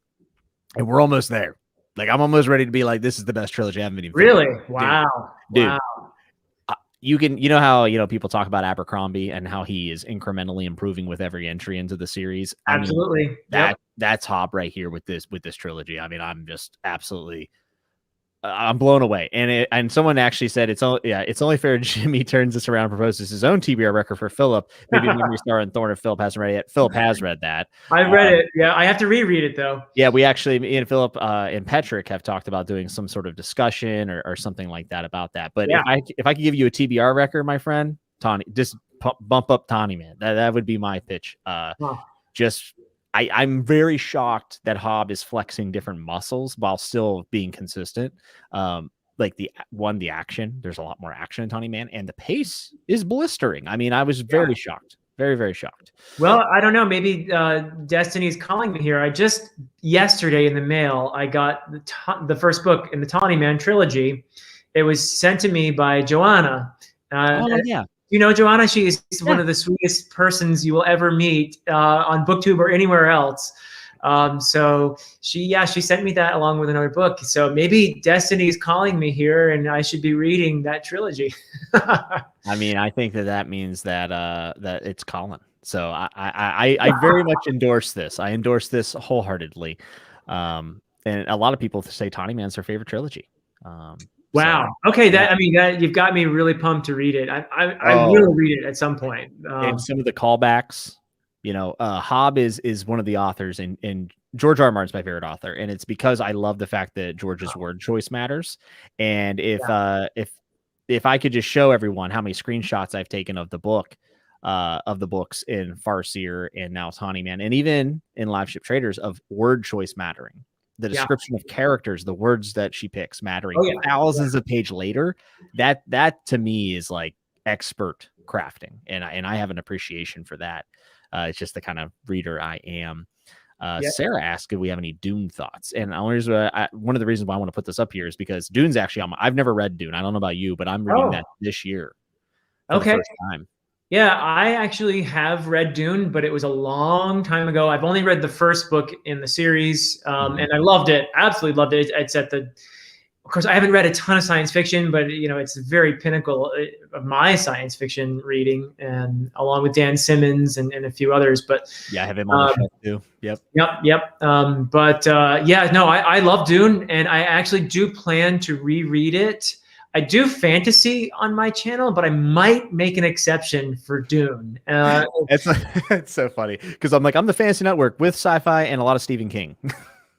and we're almost there. Like, I'm almost ready to be like, this is the best trilogy I haven't even really finished. Wow. Dude. Wow. You know how, you know, people talk about Abercrombie and how he is incrementally improving with every entry into the series. Absolutely. I mean, that's Hobb right here with this trilogy. I mean, I'm just absolutely I'm blown away. And someone actually said it's only fair Jimmy turns this around and proposes his own TBR record for Philip. Maybe Memory Star and Thorn if Philip hasn't read it yet. Philip has read that. I read it. Yeah, I have to reread it though. Yeah, we actually, me and Philip and Patrick have talked about doing some sort of discussion or something like that about that. But if I could give you a TBR record, my friend, Tawny, just bump up Tawny, man. That would be my pitch. I'm very shocked that Hobb is flexing different muscles while still being consistent. Like the action, there's a lot more action in Tawny Man, and the pace is blistering. I mean, I was very shocked. Very, very shocked. Well, I don't know. Maybe Destiny's calling me here. I just yesterday in the mail, I got the first book in the Tawny Man trilogy. It was sent to me by Joanna. Yeah. You know, Joanna, she is one of the sweetest persons you will ever meet on BookTube or anywhere else. So she sent me that along with another book. So maybe Destiny is calling me here, and I should be reading that trilogy. I mean, I think that means that that it's calling. So I very much endorse this. I endorse this wholeheartedly. And a lot of people say Tawny Man's their favorite trilogy. Wow. So, okay. I mean, you've got me really pumped to read it. I will read it at some point. And some of the callbacks, you know, Hobb is one of the authors, and George R. R. Martin's my favorite author, and it's because I love the fact that George's word choice matters. And if I could just show everyone how many screenshots I've taken of the book, of the books in Farseer and now Tawny Man, and even in Live Ship Traders, of word choice mattering. The description of characters, the words that she picks mattering thousands of pages later, that to me is like expert crafting. And I have an appreciation for that. It's just the kind of reader I am. Sarah asked if we have any Dune thoughts. And one of the reasons why I want to put this up here is because Dune's actually I've never read Dune. I don't know about you, but I'm reading that this year. For the first time. Yeah, I actually have read Dune, but it was a long time ago. I've only read the first book in the series, and I loved it. Absolutely loved it. It's at the of course, I haven't read a ton of science fiction, but it's the very pinnacle of my science fiction reading, and along with Dan Simmons and a few others. But yeah, I have him on the show too. Yep. I love Dune, and I actually do plan to reread it. I do fantasy on my channel, but I might make an exception for Dune. It's so funny because I'm the Fantasy Network with sci-fi and a lot of Stephen King.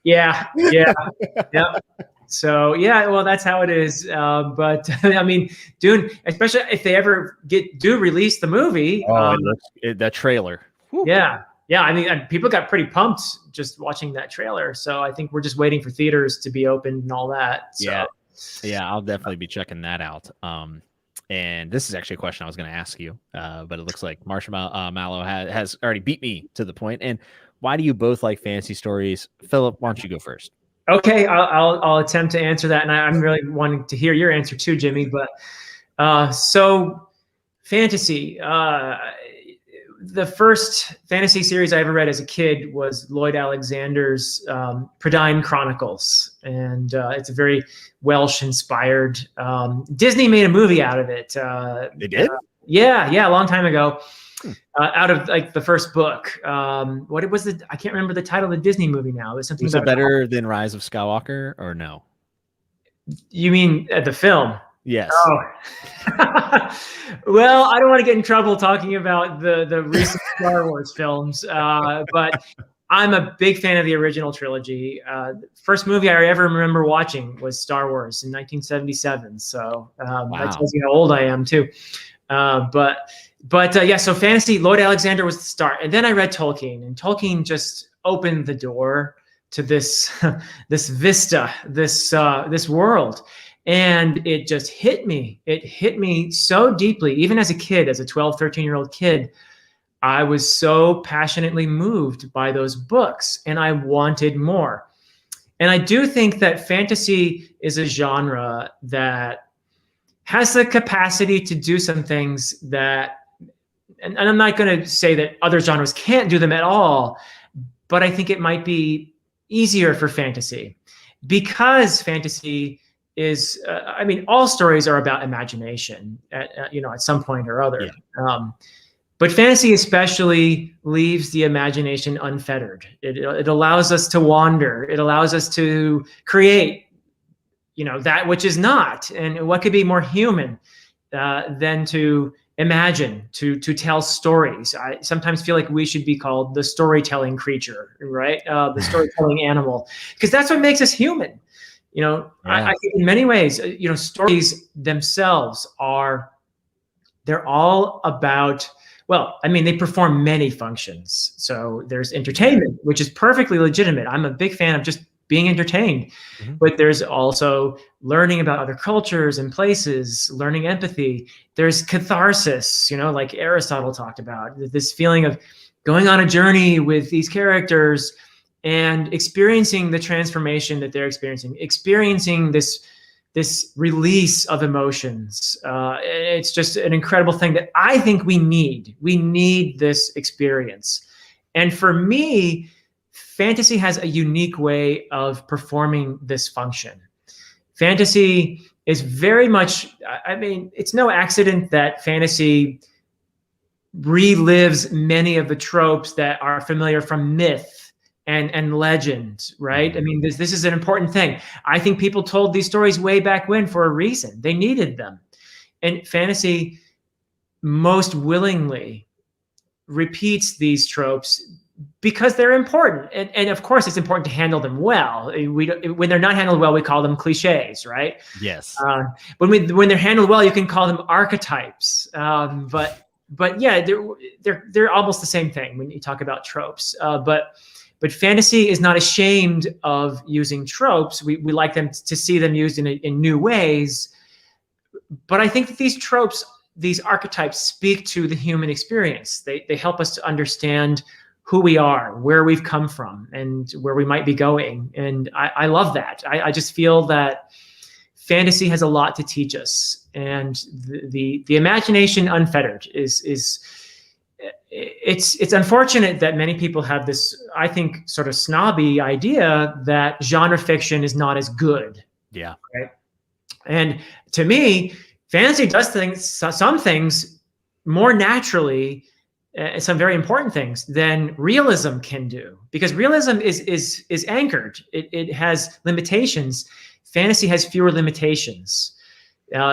Yeah. So well, that's how it is. But I mean, Dune, especially if they ever do release the movie. That trailer. Whew. Yeah. I mean, people got pretty pumped just watching that trailer. So I think we're just waiting for theaters to be opened and all that. So. Yeah, I'll definitely be checking that out. And this is actually a question I was going to ask you, but it looks like Marshmallow has already beat me to the point. And why do you both like fantasy stories? Philip, why don't you go first? Okay, I'll attempt to answer that, and I'm really wanting to hear your answer too, Jimmy. But so fantasy. The first fantasy series I ever read as a kid was Lloyd Alexander's Prydain Chronicles, and it's a very Welsh-inspired. Disney made a movie out of it. They did? Yeah, a long time ago. Out of the first book. What was it? I can't remember the title of the Disney movie now. There's something. Was it better than Rise of Skywalker or no? You mean the film? Yes. Oh. Well, I don't want to get in trouble talking about the recent Star Wars films, but I'm a big fan of the original trilogy. First movie I ever remember watching was Star Wars in 1977. So that tells you how old I am too. So fantasy, Lloyd Alexander was the start. And then I read Tolkien, and Tolkien just opened the door to this this vista, this world. And it just hit me. It hit me so deeply, even as a kid, as a 12, 13-year-old kid. I was so passionately moved by those books, and I wanted more. And I do think that fantasy is a genre that has the capacity to do some things that, and I'm not going to say that other genres can't do them at all, but I think it might be easier for fantasy, because fantasy is, all stories are about imagination at some point or other. Yeah. But fantasy especially leaves the imagination unfettered. It allows us to wander. It allows us to create, that which is not. And what could be more human than to imagine, to tell stories? I sometimes feel like we should be called the storytelling creature, right? The storytelling animal, because that's what makes us human. I think in many ways, stories themselves they're all about, they perform many functions. So there's entertainment, which is perfectly legitimate. I'm a big fan of just being entertained, but there's also learning about other cultures and places, learning empathy. There's catharsis, like Aristotle talked about, this feeling of going on a journey with these characters and experiencing the transformation that they're experiencing this release of emotions. It's just an incredible thing that I think we need. We need this experience. And for me, fantasy has a unique way of performing this function. Fantasy is very much, it's no accident that fantasy relives many of the tropes that are familiar from myth and legend, right? This is an important thing. I think people told these stories way back when for a reason. They needed them. And fantasy most willingly repeats these tropes because they're important. And of course, it's important to handle them well. When they're not handled well, we call them cliches, right? Yes. When they're handled well, you can call them archetypes. But yeah, they're almost the same thing when you talk about tropes. But fantasy is not ashamed of using tropes. We like them to see them used in new ways. But I think that these tropes, these archetypes, speak to the human experience. They help us to understand who we are, where we've come from, and where we might be going. And I love that. I just feel that fantasy has a lot to teach us. And the imagination unfettered it's unfortunate that many people have this, I think, sort of snobby idea that genre fiction is not as good Yeah. right? And to me, fantasy does some things more naturally, some very important things than realism can do, because realism is anchored. It has limitations. Fantasy has fewer limitations.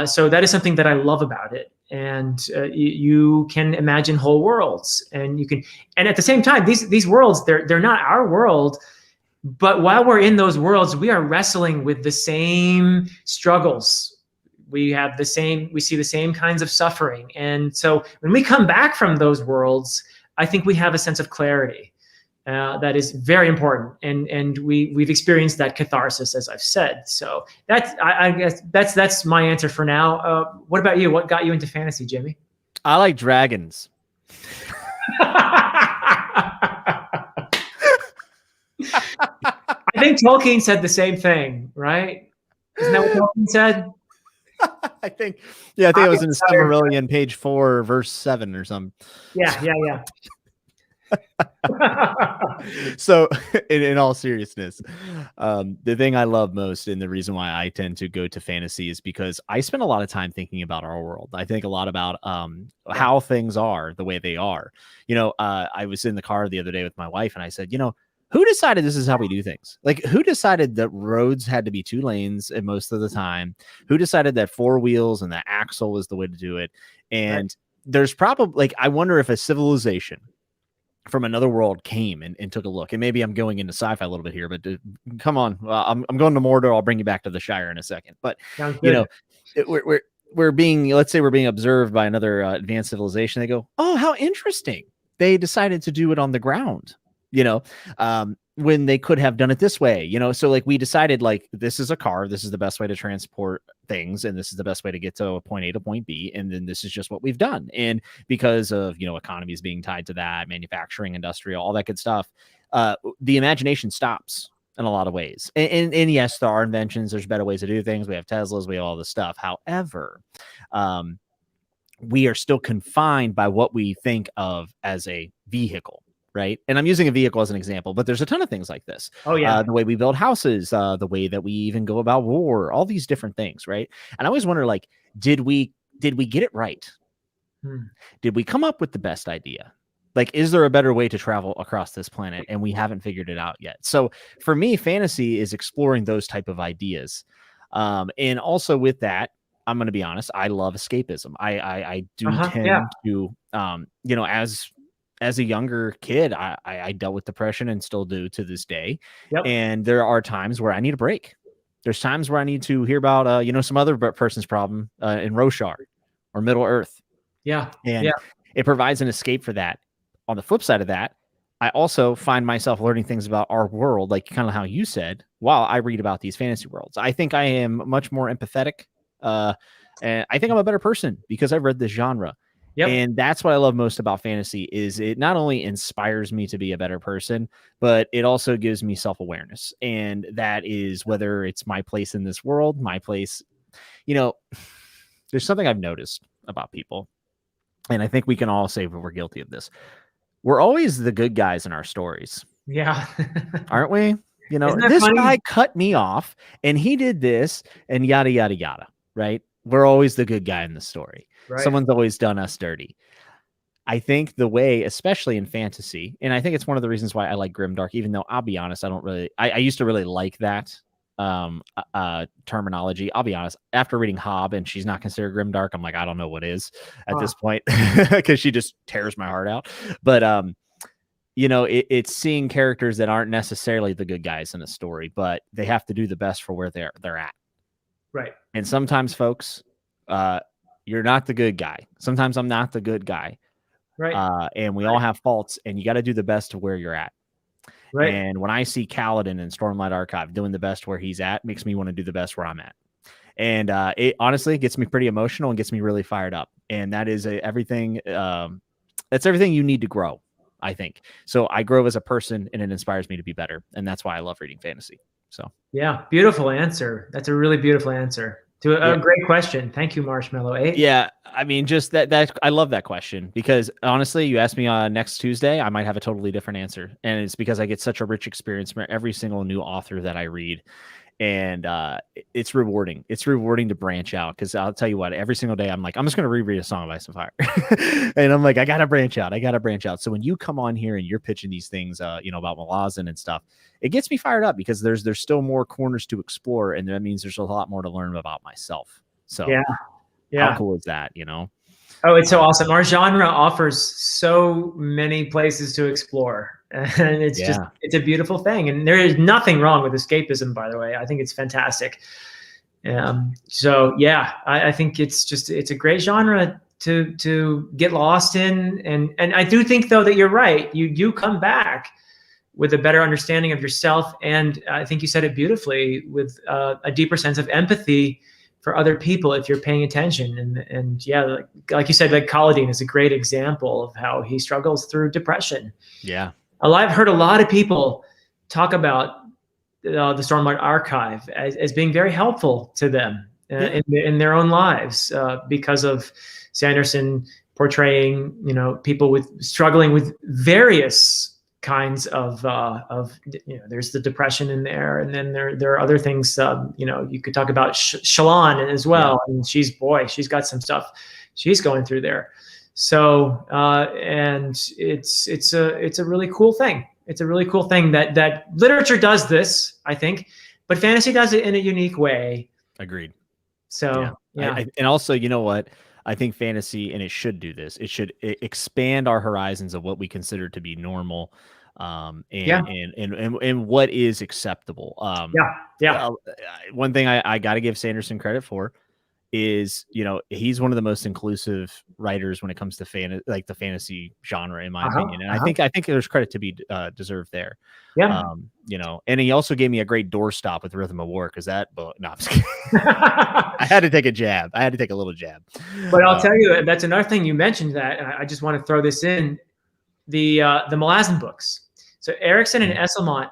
So that is something that I love about it. And you can imagine whole worlds, and you can, and at the same time, these worlds, they're not our world, but while we're in those worlds, we are wrestling with the same struggles. We see the same kinds of suffering. And so when we come back from those worlds, I think we have a sense of clarity that is very important. And we've experienced that catharsis, as I've said. So I guess that's my answer for now. What about you? What got you into fantasy, Jimmy? I like dragons. I think Tolkien said the same thing, right? Isn't that what Tolkien said? I think it was in the Silmarillion, page 4, verse 7 or something. Yeah. So in all seriousness, the thing I love most, and the reason why I tend to go to fantasy, is because I spend a lot of time thinking about our world. I think a lot about how things are the way they are. I was in the car the other day with my wife, and I said, who decided this is how we do things? Like, who decided that roads had to be 2 lanes and most of the time? Who decided that 4 wheels and the axle was the way to do it? And there's probably, I wonder if a civilization from another world came and took a look. And maybe I'm going into sci-fi a little bit here, but come on, I'm going to Mordor. I'll bring you back to the Shire in a second. But we're being, let's say we're being observed by another advanced civilization. They go, oh, how interesting. They decided to do it on the ground, when they could have done it this way, so we decided, this is a car, this is the best way to transport things, and this is the best way to get to point A to point B, and then this is just what we've done. And because of economies being tied to that, manufacturing, industrial, all that good stuff, the imagination stops in a lot of ways. And yes, there are inventions, there's better ways to do things, we have Teslas, we have all this stuff. However, we are still confined by what we think of as a vehicle. Right. And I'm using a vehicle as an example, but there's a ton of things like this. Oh, yeah. The way we build houses, the way that we even go about war, all these different things. Right. And I always wonder, did we get it right? Did we come up with the best idea? Is there a better way to travel across this planet? And we haven't figured it out yet. So for me, fantasy is exploring those type of ideas. And also with that, I'm going to be honest, I love escapism. I do tend to, as a younger kid, I dealt with depression and still do to this day. Yep. And there are times where I need a break. There's times where I need to hear about, some other person's problem in Roshar or Middle Earth. Yeah. And it provides an escape for that. On the flip side of that, I also find myself learning things about our world, kind of how you said, while I read about these fantasy worlds. I think I am much more empathetic. And I think I'm a better person because I've read this genre. Yep. And that's what I love most about fantasy, is it not only inspires me to be a better person, but it also gives me self-awareness. And that is whether it's my place in this world, my place, there's something I've noticed about people. And I think we can all say we're guilty of this. We're always the good guys in our stories. Yeah. Aren't we? This funny? Guy cut me off and he did this and yada, yada, yada. Right. We're always the good guy in the story. Right. Someone's always done us dirty. I think the way, especially in fantasy, and I think it's one of the reasons why I like grimdark, even though I'll be honest, I used to really like that terminology. I'll be honest, after reading Hobb and she's not considered grimdark, I'm like, I don't know what is at this point, because she just tears my heart out. But it's seeing characters that aren't necessarily the good guys in a story, but they have to do the best for where they're at. Right. And sometimes, folks, you're not the good guy. Sometimes I'm not the good guy. Right. And we all have faults, and you got to do the best of where you're at. Right. And when I see Kaladin in Stormlight Archive doing the best where he's at, makes me want to do the best where I'm at. And it honestly gets me pretty emotional and gets me really fired up. And that is everything. That's everything you need to grow, I think. So I grow as a person, and it inspires me to be better. And that's why I love reading fantasy. So yeah, beautiful answer. That's a really beautiful answer to a great question. Thank you, Marshmallow 8. Yeah, I mean, just that I love that question, because honestly, you ask me on next Tuesday, I might have a totally different answer. And it's because I get such a rich experience from every single new author that I read. and it's rewarding. It's rewarding to branch out, because I'll tell you what, every single day I'm like, I'm just going to reread a song of Ice and Fire. And I'm like, I got to branch out. I got to branch out. So when you come on here and you're pitching these things, about Malazan and stuff, it gets me fired up, because there's still more corners to explore. And that means there's a lot more to learn about myself. So how cool is that, Oh, it's so awesome. Our genre offers so many places to explore. And it's it's a beautiful thing. And there is nothing wrong with escapism, by the way. I think it's fantastic. So yeah, I think it's a great genre to get lost in. And I do think, though, that you're right. You do come back with a better understanding of yourself. And I think you said it beautifully, with a deeper sense of empathy for other people if you're paying attention. And yeah, like you said, like Kaladin is a great example of how he struggles through depression. Yeah. I've heard a lot of people talk about the Stormlight Archive as being very helpful to them in their own lives, because of Sanderson portraying, people struggling with various kinds of there's the depression in there, and then there are other things. You could talk about Shallan as well, and she's got some stuff she's going through there. So and it's a really cool thing. It's a really cool thing that literature does this, I think, but fantasy does it in a unique way. Agreed. So yeah. And also, you know what? I think fantasy, and it should do this, it should expand our horizons of what we consider to be normal, and what is acceptable. One thing I got to give Sanderson credit for is, he's one of the most inclusive writers when it comes to the fantasy genre, in my opinion. And I think there's credit to be deserved there. And he also gave me a great doorstop with Rhythm of War, because that book, no, I'm just kidding. I had to take a jab. I had to take a little jab. But I'll tell you, that's another thing you mentioned, that I just want to throw this in, the Malazan books. So Erickson and Esselmont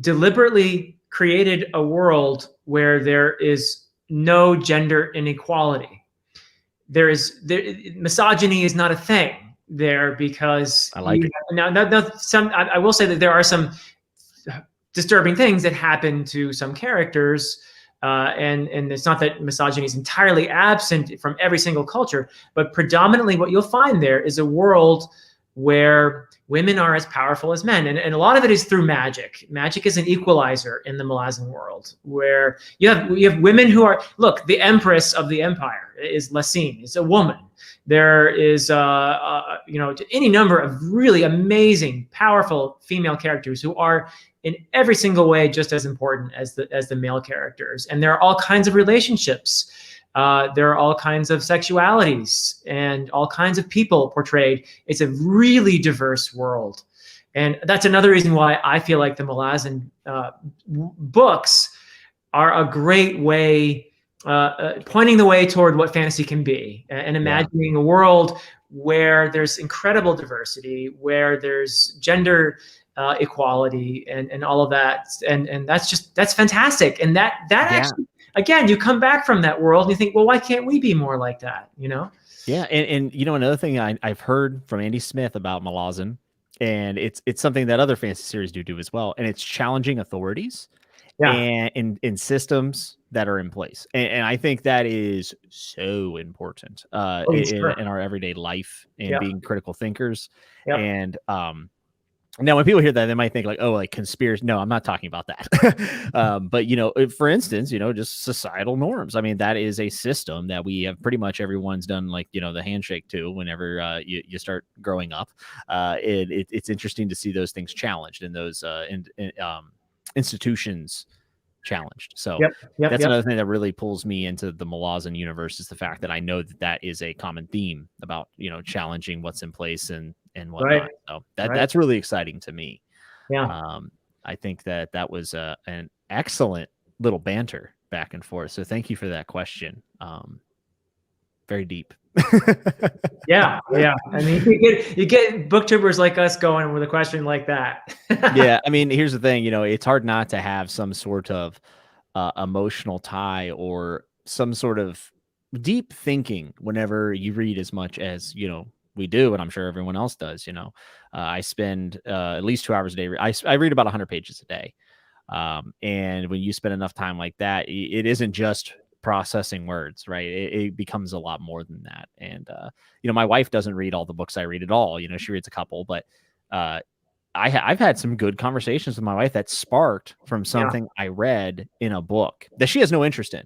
deliberately created a world where there is no gender inequality. Misogyny is not a thing there, because I like it. I will say that there are some disturbing things that happen to some characters, and it's not that misogyny is entirely absent from every single culture, but predominantly what you'll find there is a world where women are as powerful as men. And a lot of it is through magic. Magic is an equalizer in the Malazan world, where you have women who are, look, the empress of the empire is Lasine. It's a woman. There is, any number of really amazing, powerful female characters who are in every single way just as important as the male characters. And there are all kinds of relationships. There are all kinds of sexualities and all kinds of people portrayed. It's a really diverse world. And that's another reason why I feel like the Malazan books are a great way, pointing the way toward what fantasy can be, and imagining a world where there's incredible diversity, where there's gender equality and all of that. And that's fantastic. And that actually, again, you come back from that world and you think, well, why can't we be more like that? Yeah. And another thing I've heard from Andy Smith about Malazan, and it's something that other fantasy series do as well, and it's challenging authorities and in systems that are in place. And I think that is so important in our everyday life, and being critical thinkers. And now, when people hear that, they might think like conspiracy. No, I'm not talking about that. But, for instance, just societal norms. I mean, that is a system that we have pretty much everyone's done, the handshake to whenever you start growing up. It's interesting to see those things challenged, and those institutions challenged. So that's another thing that really pulls me into the Malazan universe, is the fact that I know that is a common theme about, challenging what's in place and whatnot. So that's really exciting to me. I think that was an excellent little banter back and forth. So thank you for that question. Very deep. Yeah. I mean, you get booktubers like us going with a question like that. Yeah. I mean, here's the thing, it's hard not to have some sort of emotional tie or some sort of deep thinking whenever you read as much as, we do. And I'm sure everyone else does. I spend at least 2 hours a day. I read about 100 pages a day. And when you spend enough time like that, it isn't just processing words, right? It becomes a lot more than that. And my wife doesn't read all the books I read at all. She reads a couple, but I've had some good conversations with my wife that sparked from something I read in a book that she has no interest in,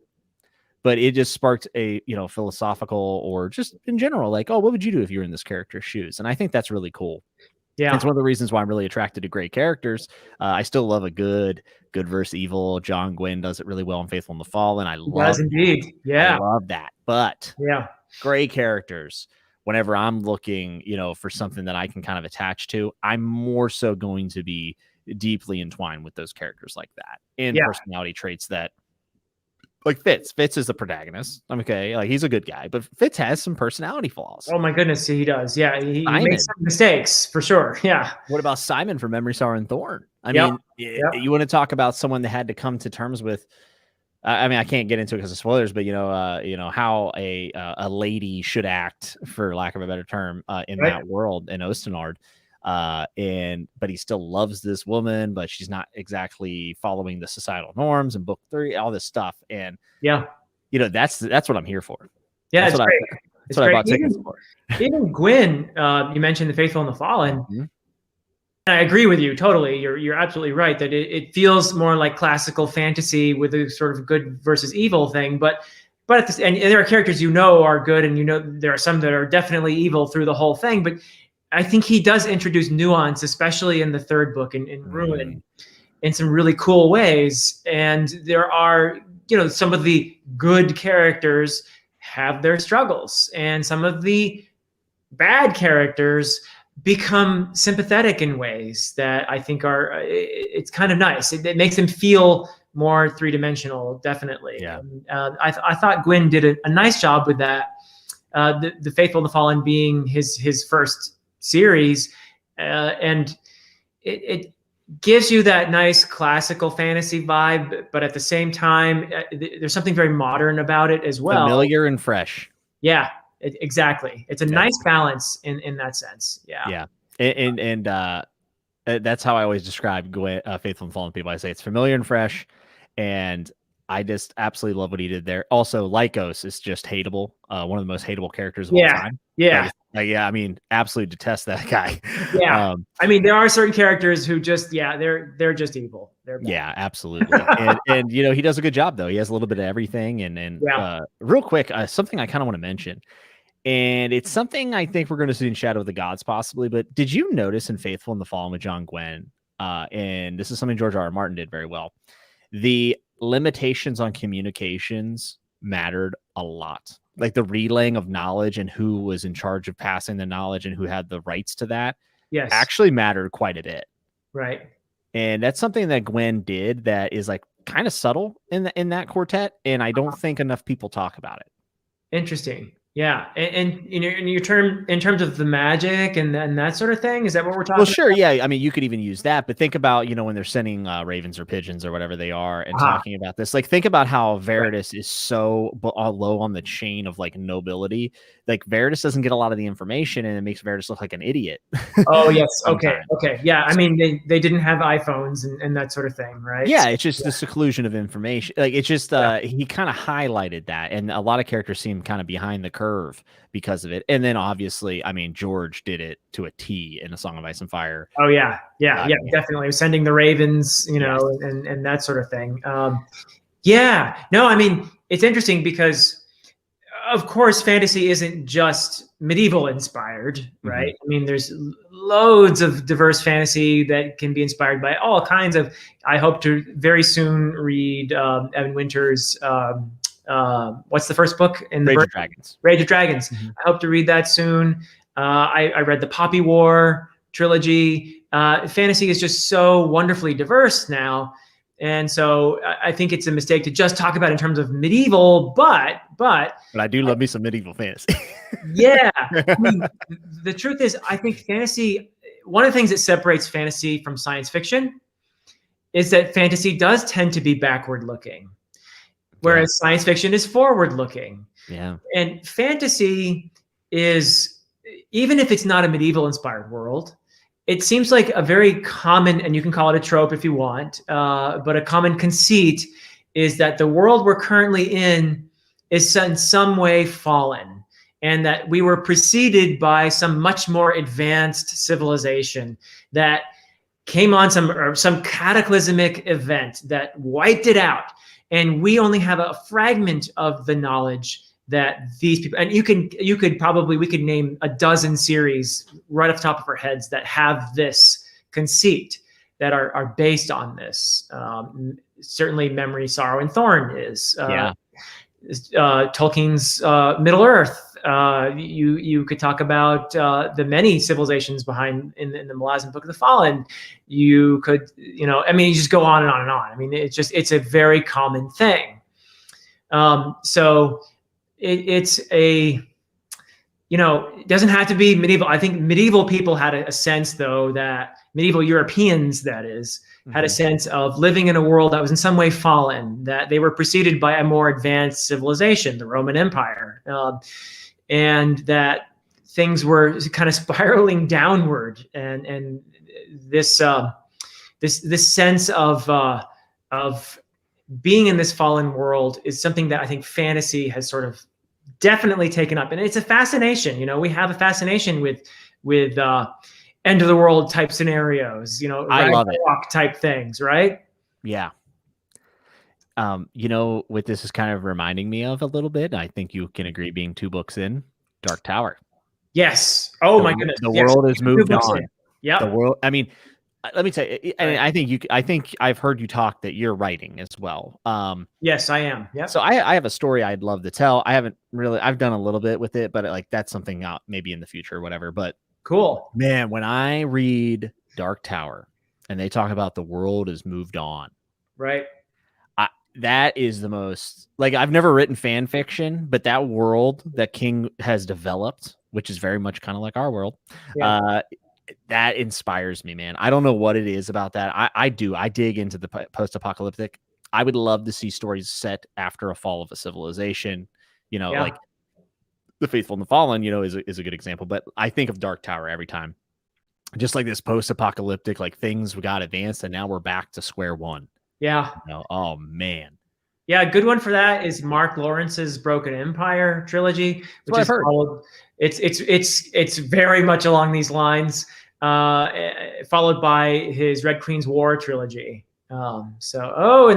but it just sparked a, philosophical or just in general, like, oh, what would you do if you were in this character's shoes? And I think that's really cool. Yeah. It's one of the reasons why I'm really attracted to great characters. I still love a good versus evil. John Gwynne does it really well in Faithful and the Fallen. I love that. But great characters, whenever I'm looking, for something that I can kind of attach to, I'm more so going to be deeply entwined with those characters like that, and personality traits that, like Fitz is the protagonist. Okay, like he's a good guy, but Fitz has some personality flaws. Oh my goodness, he does. Yeah, he makes some mistakes for sure. Yeah. What about Simon from Memory, Sorrow, and Thorn? I mean, you want to talk about someone that had to come to terms with. I mean, I can't get into it because of spoilers, but how a lady should act, for lack of a better term, in that world in Ostenard. But he still loves this woman, but she's not exactly following the societal norms in book 3, all this stuff. And that's what I'm here for. Yeah, that's great. That's what I bought tickets for. Even Gwyn, you mentioned the Faithful and the Fallen. Mm-hmm. I agree with you totally. You're absolutely right that it feels more like classical fantasy with a sort of good versus evil thing. But and there are characters are good, and there are some that are definitely evil through the whole thing. But I think he does introduce nuance, especially in the 3rd book in Ruin, in some really cool ways. And there are, some of the good characters have their struggles, and some of the bad characters become sympathetic in ways that I think it's kind of nice. It makes them feel more 3-dimensional, definitely. Yeah. I thought Gwyn did a nice job with that. The Faithful and the Fallen being his first series, and it gives you that nice classical fantasy vibe, but at the same time, there's something very modern about it as well. Familiar and fresh. Yeah. Exactly. It's a nice balance in that sense. Yeah. Yeah. And that's how I always describe Faithful and Fallen people. I say it's familiar and fresh, and I just absolutely love what he did there. Also, Lycos is just hateable. One of the most hateable characters of all time. Yeah. I mean, absolutely detest that guy. Yeah. I mean, there are certain characters who just, they're just evil. They're bad. Yeah, absolutely. and he does a good job though. He has a little bit of everything. And real quick, something I kind of want to mention. And it's something I think we're going to see in Shadow of the Gods possibly, but did you notice in Faithful and the Fallen with John Gwynne, and this is something George R.R. Martin did very well, the limitations on communications mattered a lot. Like the relaying of knowledge and who was in charge of passing the knowledge and who had the rights to that actually mattered quite a bit. Right. And that's something that Gwynne did that is like kind of subtle in that quartet, and I don't think enough people talk about it. Interesting. Yeah, and in your term, in terms of the magic and that sort of thing, is that what we're talking? Well, sure, yeah. I mean, you could even use that, but think about when they're sending ravens or pigeons or whatever they are, and talking about this. Like, think about how Veritas is so low on the chain of like nobility. Like, Veritas doesn't get a lot of the information, and it makes Veritas look like an idiot. Oh yes, okay. Yeah, I mean, they didn't have iPhones and that sort of thing, right? Yeah, it's just the seclusion of information. Like, it's just he kind of highlighted that, and a lot of characters seem kind of behind the curve because of it. And then obviously, I mean, George did it to a T in A Song of Ice and Fire. Oh yeah, definitely sending the ravens, and that sort of thing. No, I mean, it's interesting because, of course, fantasy isn't just medieval inspired, right? Mm-hmm. I mean, there's loads of diverse fantasy that can be inspired by all kinds of. I hope to very soon read Evan Winter's. What's the first book in the Rage of Dragons? Rage of Dragons. Mm-hmm. I hope to read that soon. I read the Poppy War trilogy. Fantasy is just so wonderfully diverse now. And so I think it's a mistake to just talk about it in terms of medieval, but I do love me some medieval fantasy. Yeah. I mean, the truth is, I think fantasy, one of the things that separates fantasy from science fiction is that fantasy does tend to be backward looking, whereas science fiction is forward looking. Yeah. And fantasy is, even if it's not a medieval inspired world, it seems like a very common, and you can call it a trope if you want, but a common conceit is that the world we're currently in is in some way fallen, and that we were preceded by some much more advanced civilization that came on some cataclysmic event that wiped it out, and we only have a fragment of the knowledge that these people, and you could probably, we could name a dozen series right off the top of our heads that have this conceit, that are based on this. Certainly Memory, Sorrow, and Thorn is Tolkien's Middle Earth. You could talk about the many civilizations behind in the Malazan Book of the Fallen. You could, I mean, you just go on and on and on. I mean, it's a very common thing. So it's a, it doesn't have to be medieval. I think medieval people had a sense, though, that medieval Europeans, that is, had a sense of living in a world that was in some way fallen, that they were preceded by a more advanced civilization, the Roman Empire, and that things were kind of spiraling downward. And this sense of being in this fallen world is something that I think fantasy has sort of definitely taken up, and it's a fascination. We have a fascination with end of the world type scenarios, I love it, type things, right? Yeah. What this is kind of reminding me of a little bit, I think you can agree, being 2 books in, Dark Tower. Yes. Oh my goodness. The world has moved on. Yeah. The world. I mean, let me tell you. And I think I've heard you talk that you're writing as well. Yes, I am. Yeah. So I have a story I'd love to tell. I've done a little bit with it, but that's something out maybe in the future or whatever. But cool, man, when I read Dark Tower and they talk about the world has moved on, right? That is the most, like, I've never written fan fiction, but that world that King has developed, which is very much kind of like our world, that inspires me, man. I don't know what it is about that. I dig into the post-apocalyptic. I would love to see stories set after a fall of a civilization, like The Faithful and the Fallen, is a good example. But I think of Dark Tower every time. Just like this post-apocalyptic, like things we got advanced and now we're back to square one. Yeah. Oh man. Yeah, a good one for that is Mark Lawrence's Broken Empire trilogy, which is followed. It's very much along these lines, followed by his Red Queen's War trilogy. And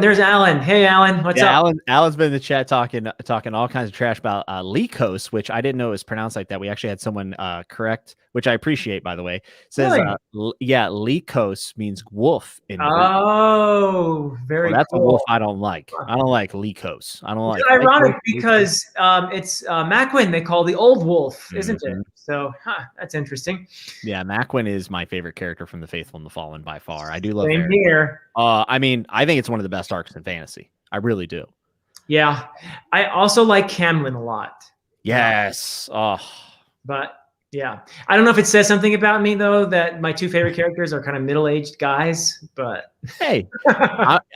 there's Alan. Hey, Alan, what's up? Alan's been in the chat talking all kinds of trash about Lycos, which I didn't know it was pronounced like that. We actually had someone correct, which I appreciate, by the way. It says, Lycos means wolf in Greek. Oh, very that's cool. a wolf I don't like. I don't like Lycos. I don't like. It's ironic because it's Maquin they call the old wolf, isn't it? So that's interesting. Yeah, Maquin is my favorite character from The Faithful and the Fallen by far. I do love Same here. I mean, I think it's one of the best arcs in fantasy. I really do. Yeah. I also like Camlin a lot. Yes. But yeah. I don't know if it says something about me, though, that my 2 favorite characters are kind of middle-aged guys, but hey,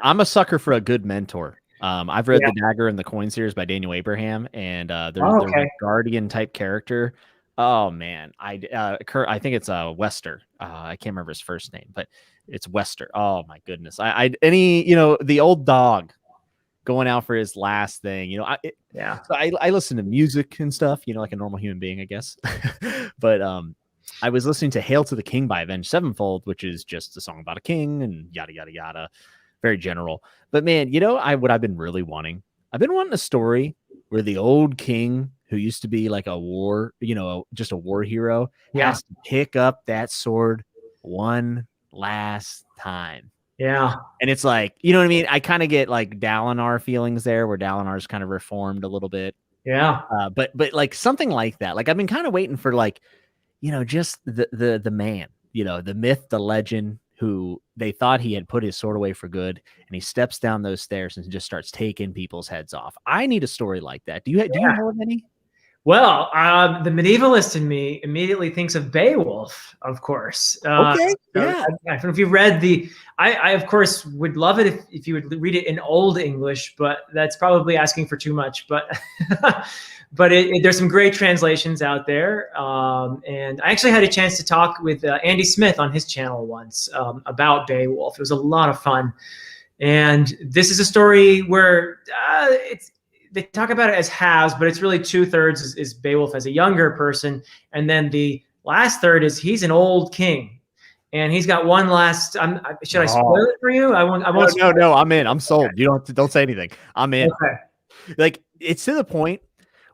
I'm a sucker for a good mentor. I've read The Dagger and the Coin series by Daniel Abraham, and there's a guardian type character. Oh man, I think it's Wester. I can't remember his first name, but it's Wester. Oh my goodness. The old dog going out for his last thing. So I listen to music and stuff. Like a normal human being, I guess. But I was listening to "Hail to the King" by Avenged Sevenfold, which is just a song about a king and yada yada yada, very general. But man, what I've been really wanting. I've been wanting a story where the old king, who used to be like a war, just a war hero, has to pick up that sword one last time. Yeah. And it's like, you know what I mean? I kind of get like Dalinar feelings there, where Dalinar's kind of reformed a little bit. Yeah. But like something like that. Like I've been kind of waiting for like, just the man, the myth, the legend, who they thought he had put his sword away for good, and he steps down those stairs and just starts taking people's heads off. I need a story like that. Do you know of any? Well, the medievalist in me immediately thinks of Beowulf, of course. Okay, So yeah. I don't know if you read I of course would love it if you would read it in Old English, but that's probably asking for too much. But but there's some great translations out there. And I actually had a chance to talk with Andy Smith on his channel once about Beowulf. It was a lot of fun. And this is a story where it's they talk about it as halves, but it's really 2/3 is Beowulf as a younger person, and then the last third is he's an old king, and he's got one last. Should I spoil Oh, it for you? I won't. I no, won't. no, no. I'm in. I'm Okay. sold. You don't say anything. I'm in. Okay. Like it's to the point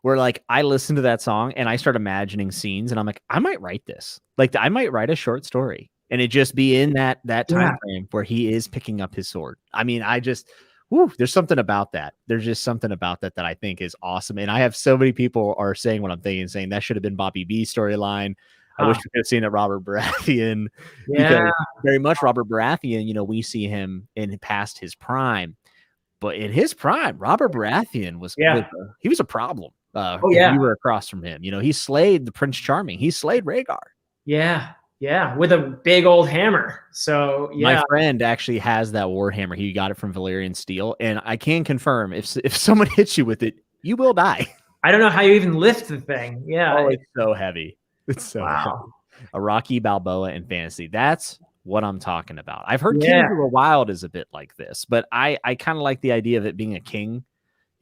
where like I listen to that song and I start imagining scenes and I'm like, I might write this. Like I might write a short story and it just be in that time Yeah. frame where he is picking up his sword. I mean, I just there's something about that. There's just something about that that I think is awesome. And I have so many people are saying what I'm thinking, saying that should have been Bobby B storyline. I wish we could have seen it Robert Baratheon because Yeah. very much Robert Baratheon, we see him in past his prime. But in his prime, Robert Baratheon Yeah. he was a problem. Oh If yeah. you were across from him, he slayed the Prince Charming. He slayed Rhaegar. Yeah. Yeah. With a big old hammer. So My yeah. friend actually has that Warhammer. He got it from Valyrian Steel, and I can confirm if someone hits you with it, you will die. I don't know how you even lift the thing. Yeah. Oh, it's so heavy. It's so heavy. Wow. A Rocky Balboa in fantasy. That's what I'm talking about. I've heard Yeah. Kings of the Wild is a bit like this, but I kind of like the idea of it being a king.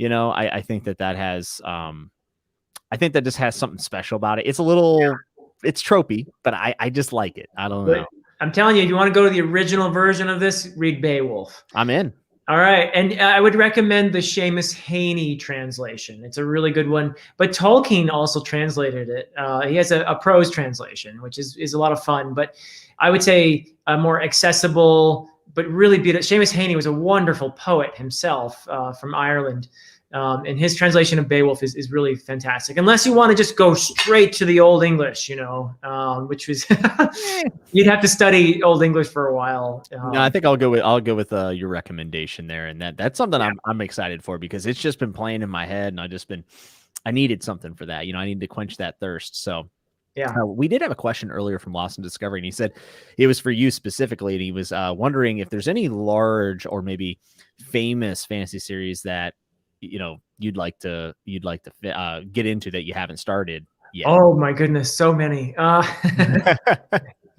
I think that has I think that just has something special about it. It's a little it's tropey, but I just like it. I don't know. I'm telling you, if you want to go to the original version of this, read Beowulf. I'm in. All right, and I would recommend the Seamus Heaney translation. It's a really good one. But Tolkien also translated it. He has a prose translation, which is a lot of fun. But I would say a more accessible, but really beautiful. Seamus Heaney was a wonderful poet himself from Ireland. And his translation of Beowulf is really fantastic. Unless you want to just go straight to the Old English, which was you'd have to study Old English for a while. No, I think I'll go with your recommendation there, and that's something I'm excited for because it's just been playing in my head, and I needed something for that. I need to quench that thirst. So yeah. we did have a question earlier from Lost in Discovery, and he said it was for you specifically, and he was wondering if there's any large or maybe famous fantasy series that you'd like to get into that you haven't started yet. Oh my goodness, so many.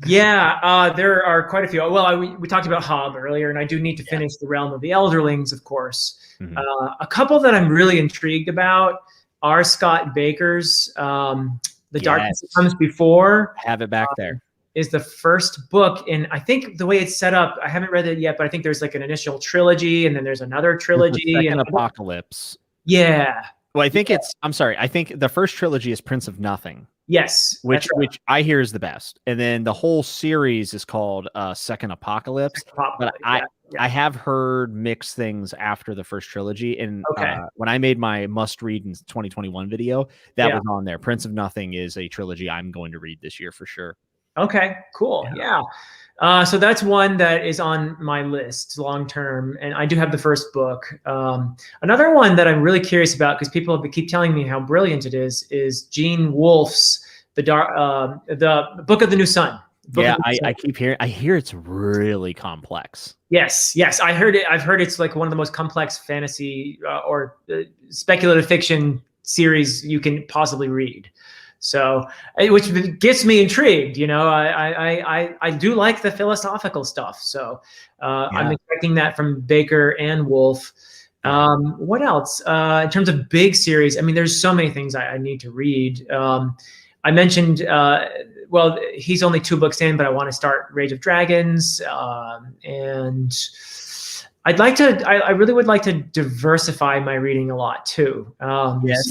Yeah, there are quite a few. Well, we talked about Hob earlier, and I do need to finish The Realm of the Elderlings, of course. Mhm. A couple that I'm really intrigued about are Scott Baker's The Darkness That Comes Before. I have it back there. Is the first book, and I think the way it's set up, I haven't read it yet, but I think there's like an initial trilogy, and then there's another trilogy. Second Apocalypse. Yeah. Well, I think I'm sorry. I think the first trilogy is Prince of Nothing. Yes. Which I hear is the best. And then the whole series is called Second Apocalypse. But I have heard mixed things after the first trilogy. And when I made my must read in 2021 video, that was on there. Prince of Nothing is a trilogy I'm going to read this year for sure. Okay, cool. Yeah. So that's one that is on my list long term, and I do have the first book. Another one that I'm really curious about because people keep telling me how brilliant it is Gene Wolfe's the Book of the New Sun. I keep hearing. I hear it's really complex. Yes, I heard it. I've heard it's like one of the most complex fantasy or speculative fiction series you can possibly read. So, which gets me intrigued. I do like the philosophical stuff. So, I'm expecting that from Baker and Wolf. What else? In terms of big series, I mean, there's so many things I need to read. I mentioned, well, he's only 2 books in, but I want to start Rage of Dragons, and I really would like to diversify my reading a lot too. It's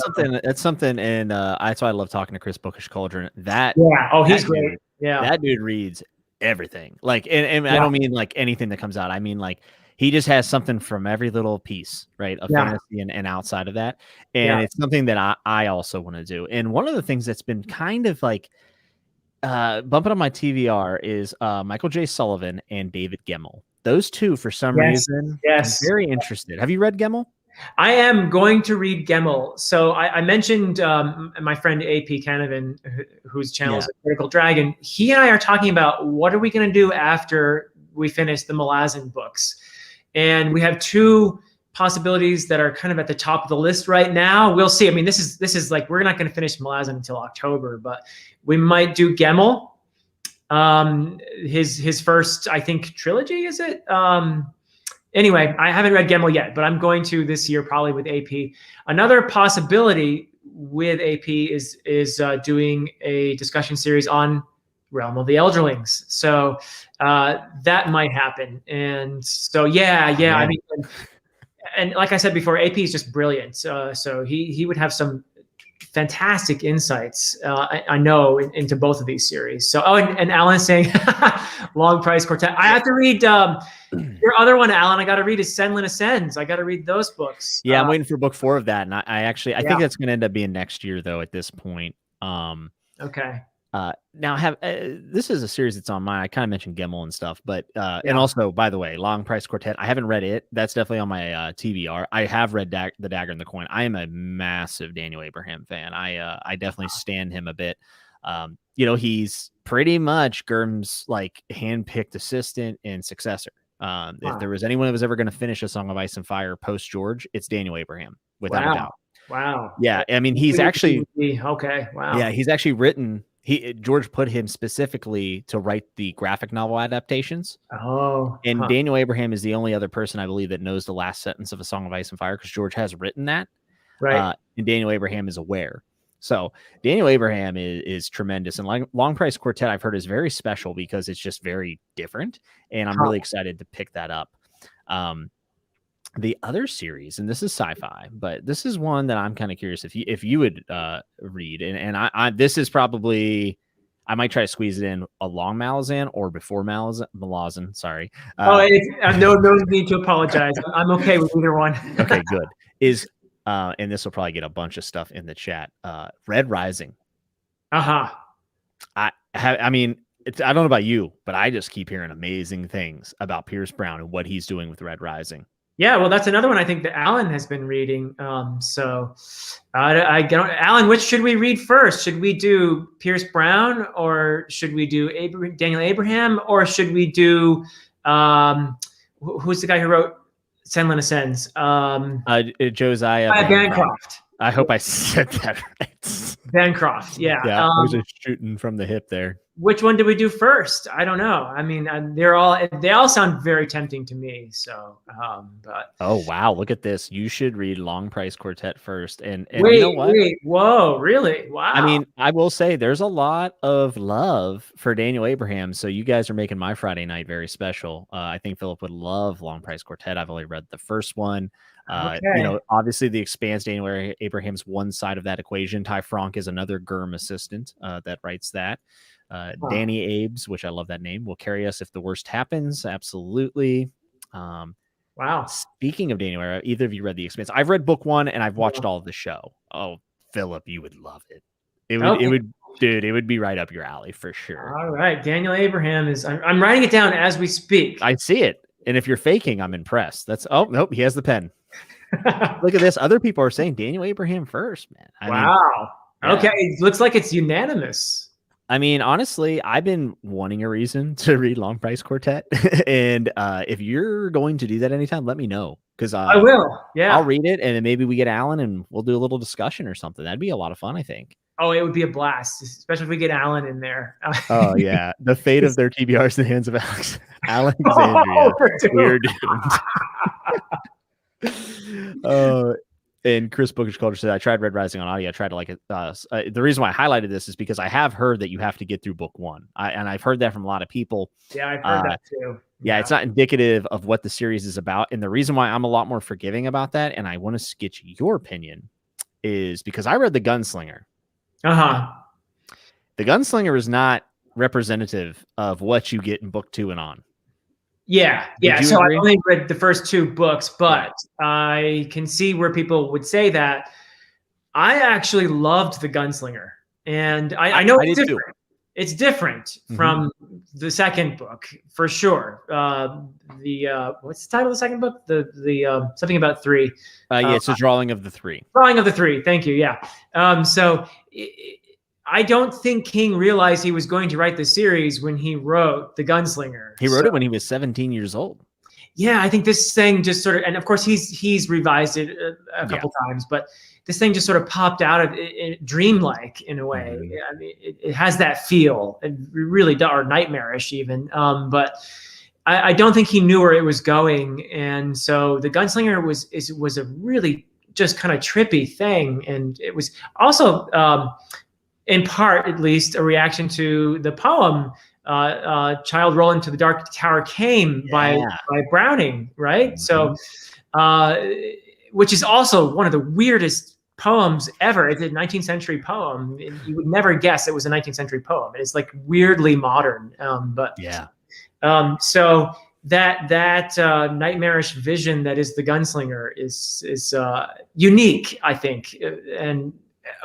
something, and that's why I love talking to Chris Bookish Cauldron. He's great. That dude reads everything. Like, and I don't mean like anything that comes out. I mean like he just has something from every little piece, right, of fantasy and outside of that. And it's something that I also want to do. And one of the things that's been kind of like bumping on my TVR is Michael J. Sullivan and David Gemmell. Those two, for some reason, I'm very interested. Have you read Gemmell? I am going to read Gemmel. So I mentioned my friend AP Canavan, whose channel is Critical Dragon. He and I are talking about what are we going to do after we finish the Malazan books. And we have two possibilities that are kind of at the top of the list right now. We'll see. I mean, this is like, we're not going to finish Malazan until October, but we might do Gemmel. His first, I think, trilogy, is it? Anyway, I haven't read Gemmel yet, but I'm going to this year probably with AP. Another possibility with AP is doing a discussion series on Realm of the Elderlings. So that might happen. And so yeah. I mean, and like I said before, AP is just brilliant. So he would have some fantastic insights, I know, into both of these series. So, and Alan saying Long Price Quartet. I have to read your other one, Alan. I got to read is Senlin Ascends. I got to read those books. Yeah, I'm waiting for book 4 of that, and I think that's going to end up being next year, though. At this point, okay. Now this is a series that's on mine. I kind of mentioned Gemmel and stuff, but and also, by the way, Long Price Quartet. I haven't read it. That's definitely on my TBR. I have read The Dagger and the Coin. I am a massive Daniel Abraham fan. I definitely stand him a bit. He's pretty much Gurm's like handpicked assistant and successor. If there was anyone that was ever going to finish A Song of Ice and Fire post George, it's Daniel Abraham, without a doubt. Wow. Yeah, I mean, he's actually okay. Wow. Yeah, he's actually written. George put him specifically to write the graphic novel adaptations. And Daniel Abraham is the only other person I believe that knows the last sentence of A Song of Ice and Fire, because George has written that. Right. And Daniel Abraham is aware. So Daniel Abraham is tremendous. And Long Price Quartet, I've heard, is very special because it's just very different. And I'm really excited to pick that up. The other series, and this is sci-fi, but this is one that I'm kind of curious if you would read, and I this is probably, I might try to squeeze it in along Malazan or before Malazan. Sorry. No need to apologize. I'm okay with either one. Okay, good. And this will probably get a bunch of stuff in the chat. Red Rising. I mean, I don't know about you, but I just keep hearing amazing things about Pierce Brown and what he's doing with Red Rising. Yeah, well, that's another one I think that Alan has been reading. Alan, which should we read first? Should we do Pierce Brown, or should we do Daniel Abraham, or should we do who's the guy who wrote Senlin Ascends? Josiah Bancroft. I hope I said that right. Bancroft, yeah. I was just shooting from the hip there. Which one did we do first? I don't know. I mean, they all sound very tempting to me. So, but oh wow, look at this! You should read Long Price Quartet first. And wait, you know what? Whoa, really? Wow. I mean, I will say there's a lot of love for Daniel Abraham. So you guys are making my Friday night very special. I think Philip would love Long Price Quartet. I've only read the first one. Obviously the Expanse, Daniel Abraham's one side of that equation. Ty Franck is another Gurm assistant that writes that. Danny Abes, which I love that name, will carry us if the worst happens. Absolutely. Wow. Speaking of Daniel, either of you read The Expanse? I've read book 1 and I've watched all of the show. Oh, Philip, you would love it. It would be right up your alley for sure. All right. Daniel Abraham is, I'm writing it down as we speak. I see it. And if you're faking, I'm impressed. Oh, nope. He has the pen. Look at this. Other people are saying Daniel Abraham first, man. Wow. Okay. It looks like it's unanimous. I mean, honestly, I've been wanting a reason to read Long Price Quartet. And if you're going to do that anytime, let me know. Because I will. Yeah. I'll read it. And then maybe we get Alan and we'll do a little discussion or something. That'd be a lot of fun, I think. Oh, it would be a blast, especially if we get Alan in there. Oh, yeah. The fate of their TBRs in the hands of Alexandria. We're doomed. And Chris Bookish Culture said, I tried Red Rising on audio. I tried to like it. The reason why I highlighted this is because I have heard that you have to get through book 1. And I've heard that from a lot of people. Yeah, I've heard that too. Yeah, it's not indicative of what the series is about. And the reason why I'm a lot more forgiving about that, and I want to get your opinion, is because I read The Gunslinger. The Gunslinger is not representative of what you get in book 2 and on. Yeah. So I only read the first 2 books, but I can see where people would say that. I actually loved The Gunslinger, and I know it's different. it's different from the second book for sure. What's the title of the second book? The something about three. Yeah, it's a drawing of the three. Drawing of the three. Thank you. Yeah. So I don't think King realized he was going to write the series when he wrote The Gunslinger. He wrote it when he was 17 years old. Yeah, I think this thing just sort of, and of course he's revised it a couple times, but this thing just sort of popped out of it, dreamlike in a way. I mean, it has that feel, and really, or nightmarish even. But I don't think he knew where it was going, and so The Gunslinger was a really just kind of trippy thing, and it was also, in part at least, a reaction to the poem. Child Roll into the Dark Tower Came by Browning, right? So, which is also one of the weirdest poems ever. It's a 19th century poem. You would never guess it was a 19th century poem. It's like weirdly modern. So that nightmarish vision that is The Gunslinger is unique, I think,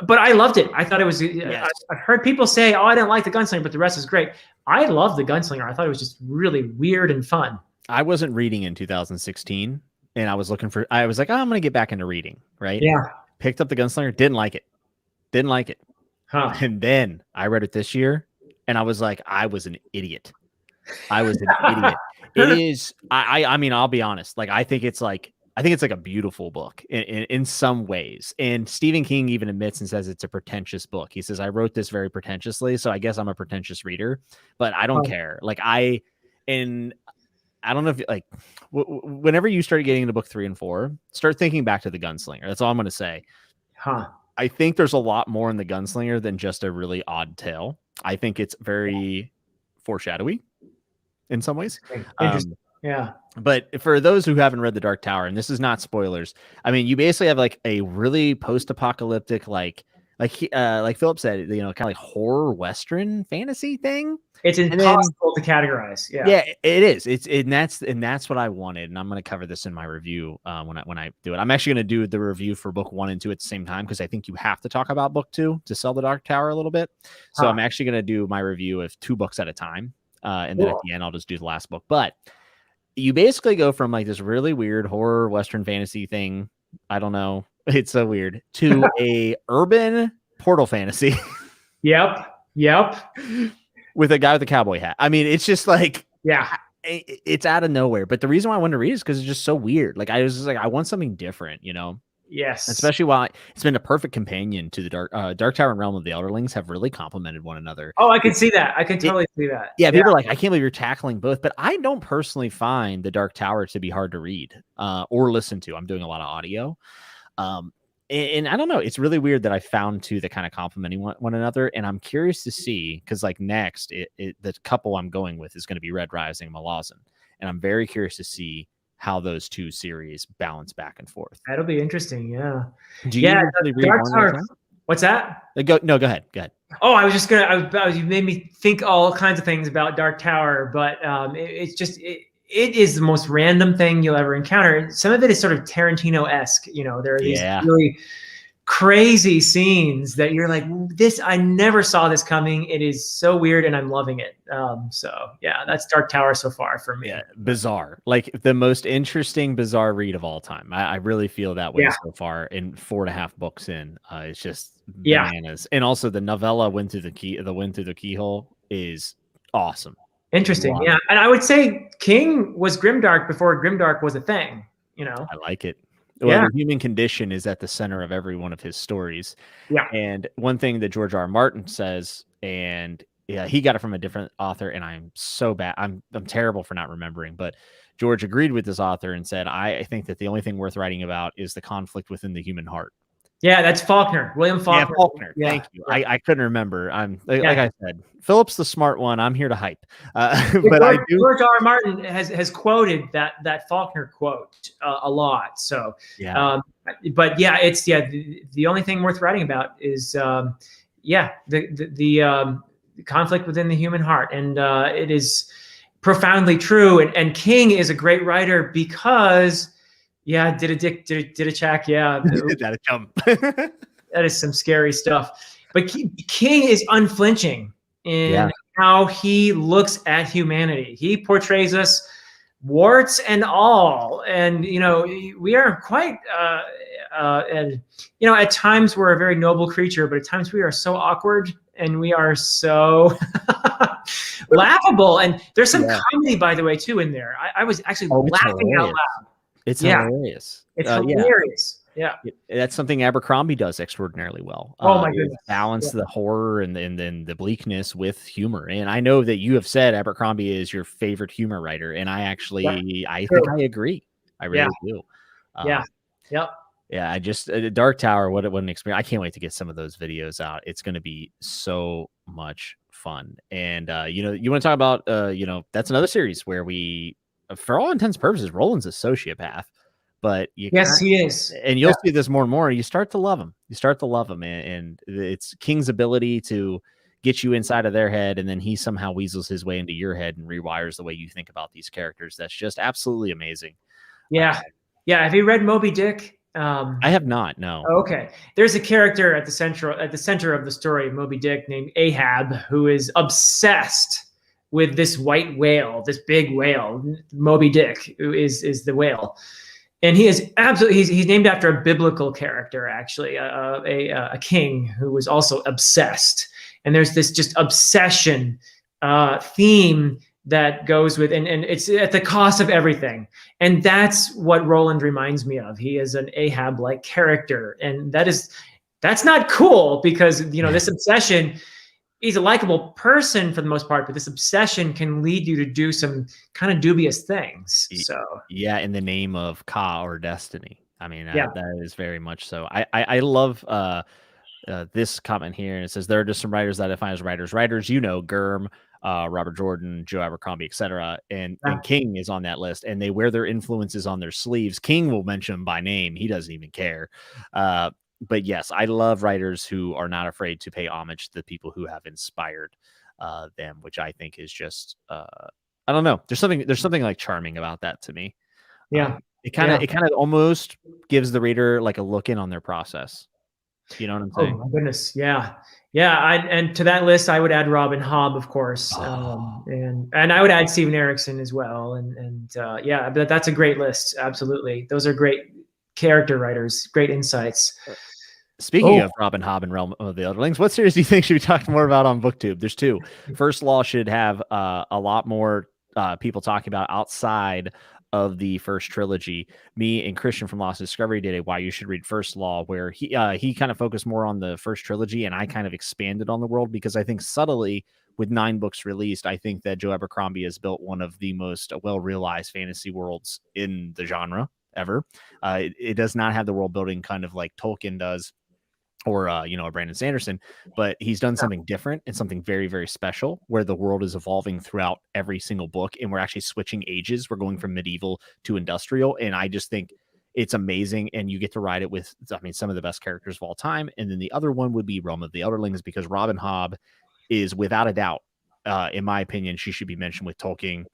but I loved it. I thought it was. I've heard people say, "Oh, I didn't like The Gunslinger, but the rest is great." I love The Gunslinger. I thought it was just really weird and fun. I wasn't reading in 2016, and I was looking for. I was like, "Oh, I'm going to get back into reading." Right? Yeah. Picked up The Gunslinger. Didn't like it. Huh. And then I read it this year, and I was like, I was an idiot. It is. I mean, I'll be honest. Like, I think it's like a beautiful book in some ways. And Stephen King even admits and says it's a pretentious book. He says, I wrote this very pretentiously, so I guess I'm a pretentious reader, but I don't care. Like I don't know if like whenever you start getting into book 3 and 4, start thinking back to The Gunslinger. That's all I'm going to say. I think there's a lot more in The Gunslinger than just a really odd tale. I think it's very foreshadowy in some ways. Interesting. Yeah. But for those who haven't read The Dark Tower, and this is not spoilers, I mean, you basically have like a really post-apocalyptic, like Philip said, kind of like horror Western fantasy thing. It's impossible to categorize. Yeah, it is. That's what I wanted, and I'm going to cover this in my review when I do it. I'm actually going to do the review for book 1 and 2 at the same time because I think you have to talk about book 2 to sell The Dark Tower a little bit. So I'm actually going to do my review of 2 books at a time, and then at the end I'll just do the last book. But you basically go from like this really weird horror Western fantasy thing. I don't know. It's so weird to a urban portal fantasy. Yep. With a guy with a cowboy hat. I mean, it's just like, it's out of nowhere. But the reason why I wanted to read it is because it's just so weird. Like I was just like, I want something different, Yes. Especially while it's been a perfect companion to the Dark Tower and Realm of the Elderlings have really complemented one another. Oh, I can see that. I can totally see that. Yeah, people are like, I can't believe you're tackling both. But I don't personally find the Dark Tower to be hard to read or listen to. I'm doing a lot of audio. And I don't know. It's really weird that I found 2 that kind of complementing one another. And I'm curious to see, because like next, the couple I'm going with is going to be Red Rising and Malazan. And I'm very curious to see how those 2 series balance back and forth. That'll be interesting. Yeah. Do you really read Dark one Tower? What's that? Go ahead. Oh, I was just you made me think all kinds of things about Dark Tower, but it's just it is the most random thing you'll ever encounter. Some of it is sort of Tarantino-esque. There are these really crazy scenes that you're like, I never saw this coming. It is so weird, and I'm loving it. So yeah, that's Dark Tower so far for me. Yeah, bizarre, like the most interesting bizarre read of all time. I really feel that way so far. In 4.5 books in, it's just bananas. And also the novella Wind Through the Keyhole is awesome. Interesting. Yeah, and I would say King was grimdark before grimdark was a thing. I like it. Well, the human condition is at the center of every one of his stories. Yeah. And one thing that George R. R. Martin says, and he got it from a different author, and I'm so bad. I'm terrible for not remembering, but George agreed with this author and said, I think that the only thing worth writing about is the conflict within the human heart. Yeah, that's Faulkner, William Faulkner. Yeah, Faulkner. Yeah. Thank you. I couldn't remember. Like I said, Philip's the smart one. I'm here to hype. But George R. R. Martin has quoted that Faulkner quote a lot. So, but it's the only thing worth writing about is the conflict within the human heart, and it is profoundly true. And King is a great writer because. Yeah, did a check. Yeah, that a jump. That is some scary stuff. But King is unflinching Yeah. in how he looks at humanity. He portrays us warts and all, and we are quite and at times we're a very noble creature, but at times we are so awkward and we are so laughable. And there's some comedy, by the way, too, in there. I was actually laughing out loud. It's Yeah. hilarious. It's hilarious. Yeah. That's something Abercrombie does extraordinarily well. Oh my goodness. Balance the horror and then the bleakness with humor. And I know that you have said Abercrombie is your favorite humor writer, and I think I agree. I really do. Yeah. Yep. Yeah, I just Dark Tower. What an experience! I can't wait to get some of those videos out. It's going to be so much fun. And you want to talk about that's another series where we, for all intents and purposes, Roland's a sociopath. But he is, and you'll see this more and more. You start to love him. And it's King's ability to get you inside of their head, and then he somehow weasels his way into your head and rewires the way you think about these characters. That's just absolutely amazing. Yeah. Have you read Moby Dick? I have not. No. Okay. There's a character at the center of the story of Moby Dick named Ahab, who is obsessed with this white whale, this big whale. Moby Dick is the whale. And he is absolutely, he's named after a biblical character, actually, a king who was also obsessed. And there's this just obsession theme that goes with, and it's at the cost of everything. And that's what Roland reminds me of. He is an Ahab-like character. And that's not cool, because, this obsession, he's a likable person for the most part, but this obsession can lead you to do some kind of dubious things. So in the name of Ka, or destiny. I mean, that is very much so. I love this comment here, and it says there are just some writers that I define as writers. Germ, Robert Jordan, Joe Abercrombie, etc. And King is on that list, and they wear their influences on their sleeves. King will mention them by name; he doesn't even care. But yes, I love writers who are not afraid to pay homage to the people who have inspired them, which I think is just I don't know. There's something like charming about that to me. Yeah, it kind of almost gives the reader like a look in on their process. You know what I'm saying? Oh my goodness, yeah. And to that list, I would add Robin Hobb, of course, and I would add Steven Erikson as well. And but that's a great list. Absolutely, those are great character writers, great insights. Speaking of Robin Hobb and Realm of the Elderlings, what series do you think should be talking more about on BookTube? There's two. First Law should have a lot more people talking about outside of the first trilogy. Me and Christian from Lost Discovery did a Why You Should Read First Law, where he kind of focused more on the first trilogy, and I kind of expanded on the world, because I think subtly, with 9 books released, I think that Joe Abercrombie has built one of the most well-realized fantasy worlds in the genre ever. It does not have the world building kind of like Tolkien does, or a Brandon Sanderson, but he's done something different and something very, very special, where the world is evolving throughout every single book, and we're actually switching ages. We're going from medieval to industrial, and I just think it's amazing, and you get to ride it with, some of the best characters of all time. And then the other one would be Realm of the Elderlings, because Robin Hobb is, without a doubt, in my opinion, she should be mentioned with Tolkien,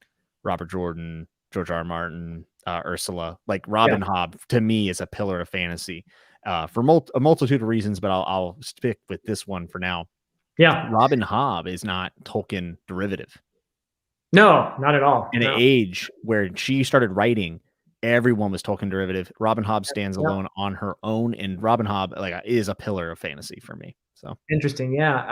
Robert Jordan, George R. R. Martin, Ursula. Like Robin Hobb, to me, is a pillar of fantasy. For a multitude of reasons, but I'll stick with this one for now. Yeah. Robin Hobb is not Tolkien derivative. No, not at all. In an age where she started writing, everyone was Tolkien derivative. Robin Hobb stands alone on her own, and Robin Hobb is a pillar of fantasy for me. So interesting. Yeah.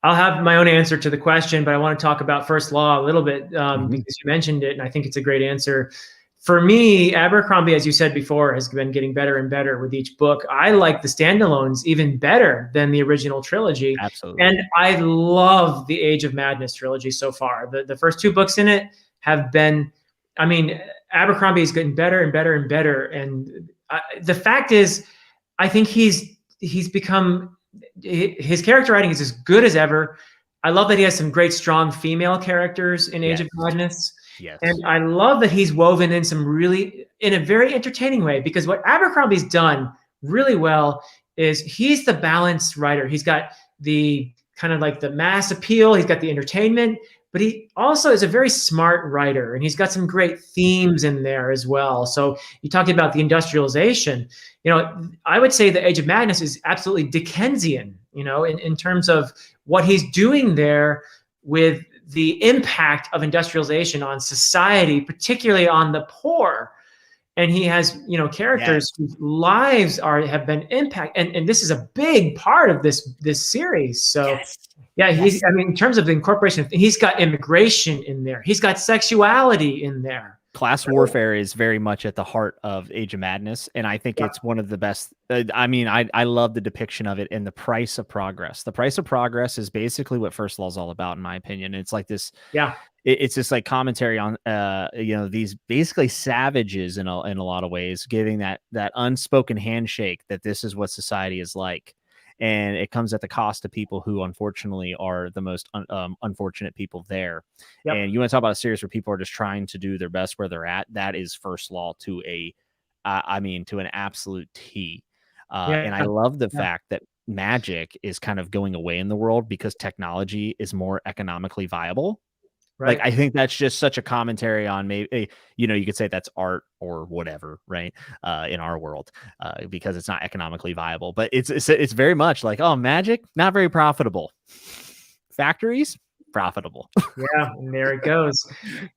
I'll have my own answer to the question, but I want to talk about First Law a little bit because you mentioned it, and I think it's a great answer. For me, Abercrombie, as you said before, has been getting better and better with each book. I like the standalones even better than the original trilogy. Absolutely. And I love the Age of Madness trilogy so far. The first 2 books in it have been, Abercrombie is getting better and better and better. And the fact is, I think he's become, his character writing is as good as ever. I love that he has some great, strong female characters in Age of Madness. Yes. And I love that he's woven in in a very entertaining way, because what Abercrombie's done really well is he's the balanced writer. He's got the kind of like the mass appeal. He's got the entertainment, but he also is a very smart writer, and he's got some great themes in there as well. So you talked about the industrialization. I would say the Age of Madness is absolutely Dickensian, in terms of what he's doing there with the impact of industrialization on society, particularly on the poor. And he has, characters whose lives have been impacted, and this is a big part of this series. So yeah, in terms of the incorporation, he's got immigration in there. He's got sexuality in there. Class warfare is very much at the heart of Age of Madness, and I think it's one of the best. I love the depiction of it and the price of progress. The price of progress is basically what First Law is all about, in my opinion. It's like this. Yeah. It's just like commentary on, these basically savages in a lot of ways, giving that unspoken handshake that this is what society is like. And it comes at the cost of people who unfortunately are the most unfortunate people there. Yep. And you want to talk about a series where people are just trying to do their best where they're at. That is First Law to to an absolute T. And I love the fact that magic is kind of going away in the world because technology is more economically viable. Right. Like, I think that's just such a commentary on maybe, you could say that's art or whatever, right? In our world, because it's not economically viable, but it's very much like, oh, magic, not very profitable. Factories, profitable. Yeah, and there it goes.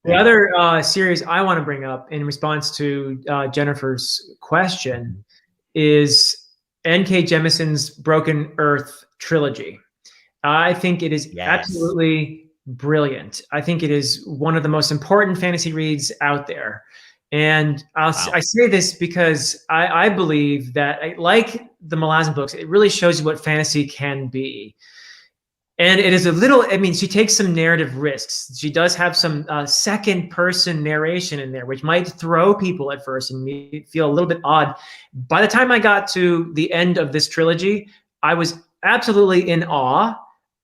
The other series I want to bring up in response to Jennifer's question is N.K. Jemison's Broken Earth trilogy. I think it is absolutely brilliant. I think it is one of the most important fantasy reads out there. And I say this because I believe that, like the Malazan books, it really shows you what fantasy can be. And it is she takes some narrative risks. She does have some second person narration in there, which might throw people at first and feel a little bit odd. By the time I got to the end of this trilogy, I was absolutely in awe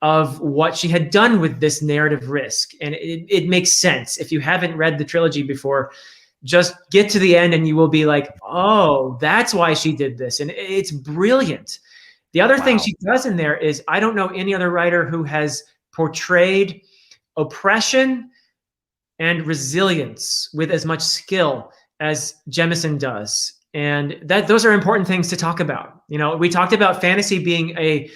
of what she had done with this narrative risk. And it makes sense. If you haven't read the trilogy before, just get to the end and you will be like, oh, that's why she did this. And it's brilliant. The other thing she does in there is, I don't know any other writer who has portrayed oppression and resilience with as much skill as Jemison does. And those are important things to talk about. We talked about fantasy being a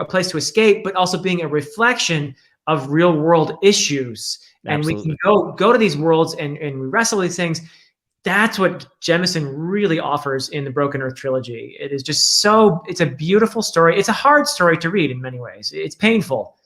place to escape, but also being a reflection of real world issues. Absolutely. And we can go to these worlds and we wrestle these things. That's what Jemison really offers in the Broken Earth trilogy. It is just it's a beautiful story. It's a hard story to read in many ways. It's painful,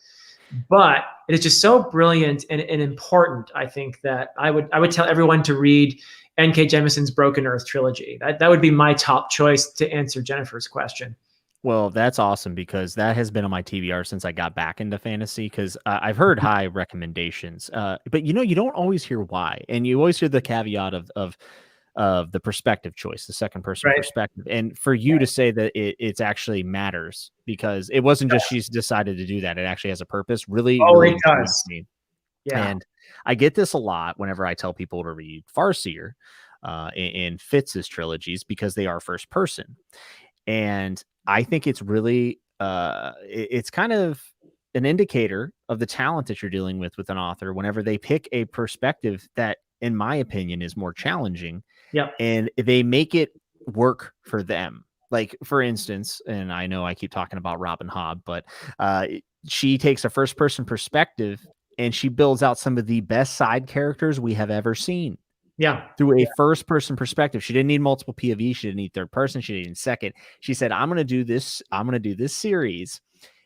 but it is just so brilliant and important. I think that I would tell everyone to read N.K. Jemison's Broken Earth trilogy. That would be my top choice to answer Jennifer's question. Well, that's awesome, because that has been on my TBR since I got back into fantasy, because I've heard high recommendations, but you don't always hear why. And you always hear the caveat of the perspective choice, the second person perspective. And for you to say that it actually matters, because it wasn't just she's decided to do that. It actually has a purpose. Really it does. Me. Yeah. And I get this a lot whenever I tell people to read Farseer and Fitz's trilogies, because they are first person. And I think it's really, it's kind of an indicator of the talent that you're dealing with an author whenever they pick a perspective that, in my opinion, is more challenging. Yeah. And they make it work for them. Like, for instance, and I know I keep talking about Robin Hobb, but she takes a first person perspective and she builds out some of the best side characters we have ever seen. Yeah. Through a first person perspective. She didn't need multiple POV. She didn't need third person. She didn't need second. She said, I'm going to do this. I'm going to do this series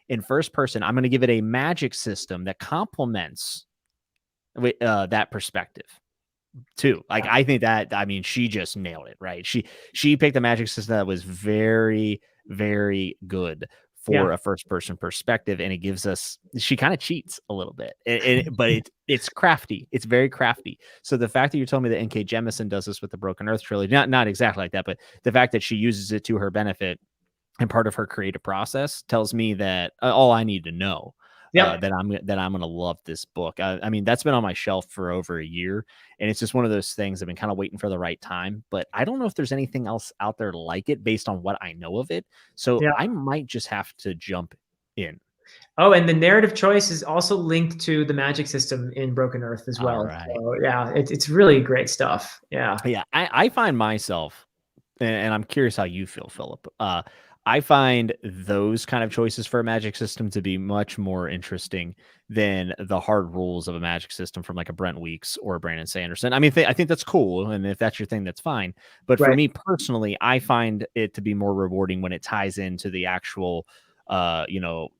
in first person. I'm going to give it a magic system that complements that perspective too. Like, I think that, she just nailed it, right? She picked a magic system that was very, very good for a first person perspective. And it gives us, she kind of cheats a little bit, but it's crafty. It's very crafty. So the fact that you're telling me that N.K. Jemison does this with the Broken Earth trilogy, not exactly like that, but the fact that she uses it to her benefit and part of her creative process tells me that all I need to know, that I'm going to love this book. That's been on my shelf for over a year, and it's just one of those things I've been kind of waiting for the right time, but I don't know if there's anything else out there like it based on what I know of it. So I might just have to jump in. Oh, and the narrative choice is also linked to the magic system in Broken Earth as All well. right. So yeah, it's really great stuff. Yeah. Yeah, I find myself, and I'm curious how you feel, Philip. I find those kind of choices for a magic system to be much more interesting than the hard rules of a magic system from like a Brent Weeks or a Brandon Sanderson. I mean, I think that's cool, and if that's your thing, that's fine. But for Right. me personally, I find it to be more rewarding when it ties into the actual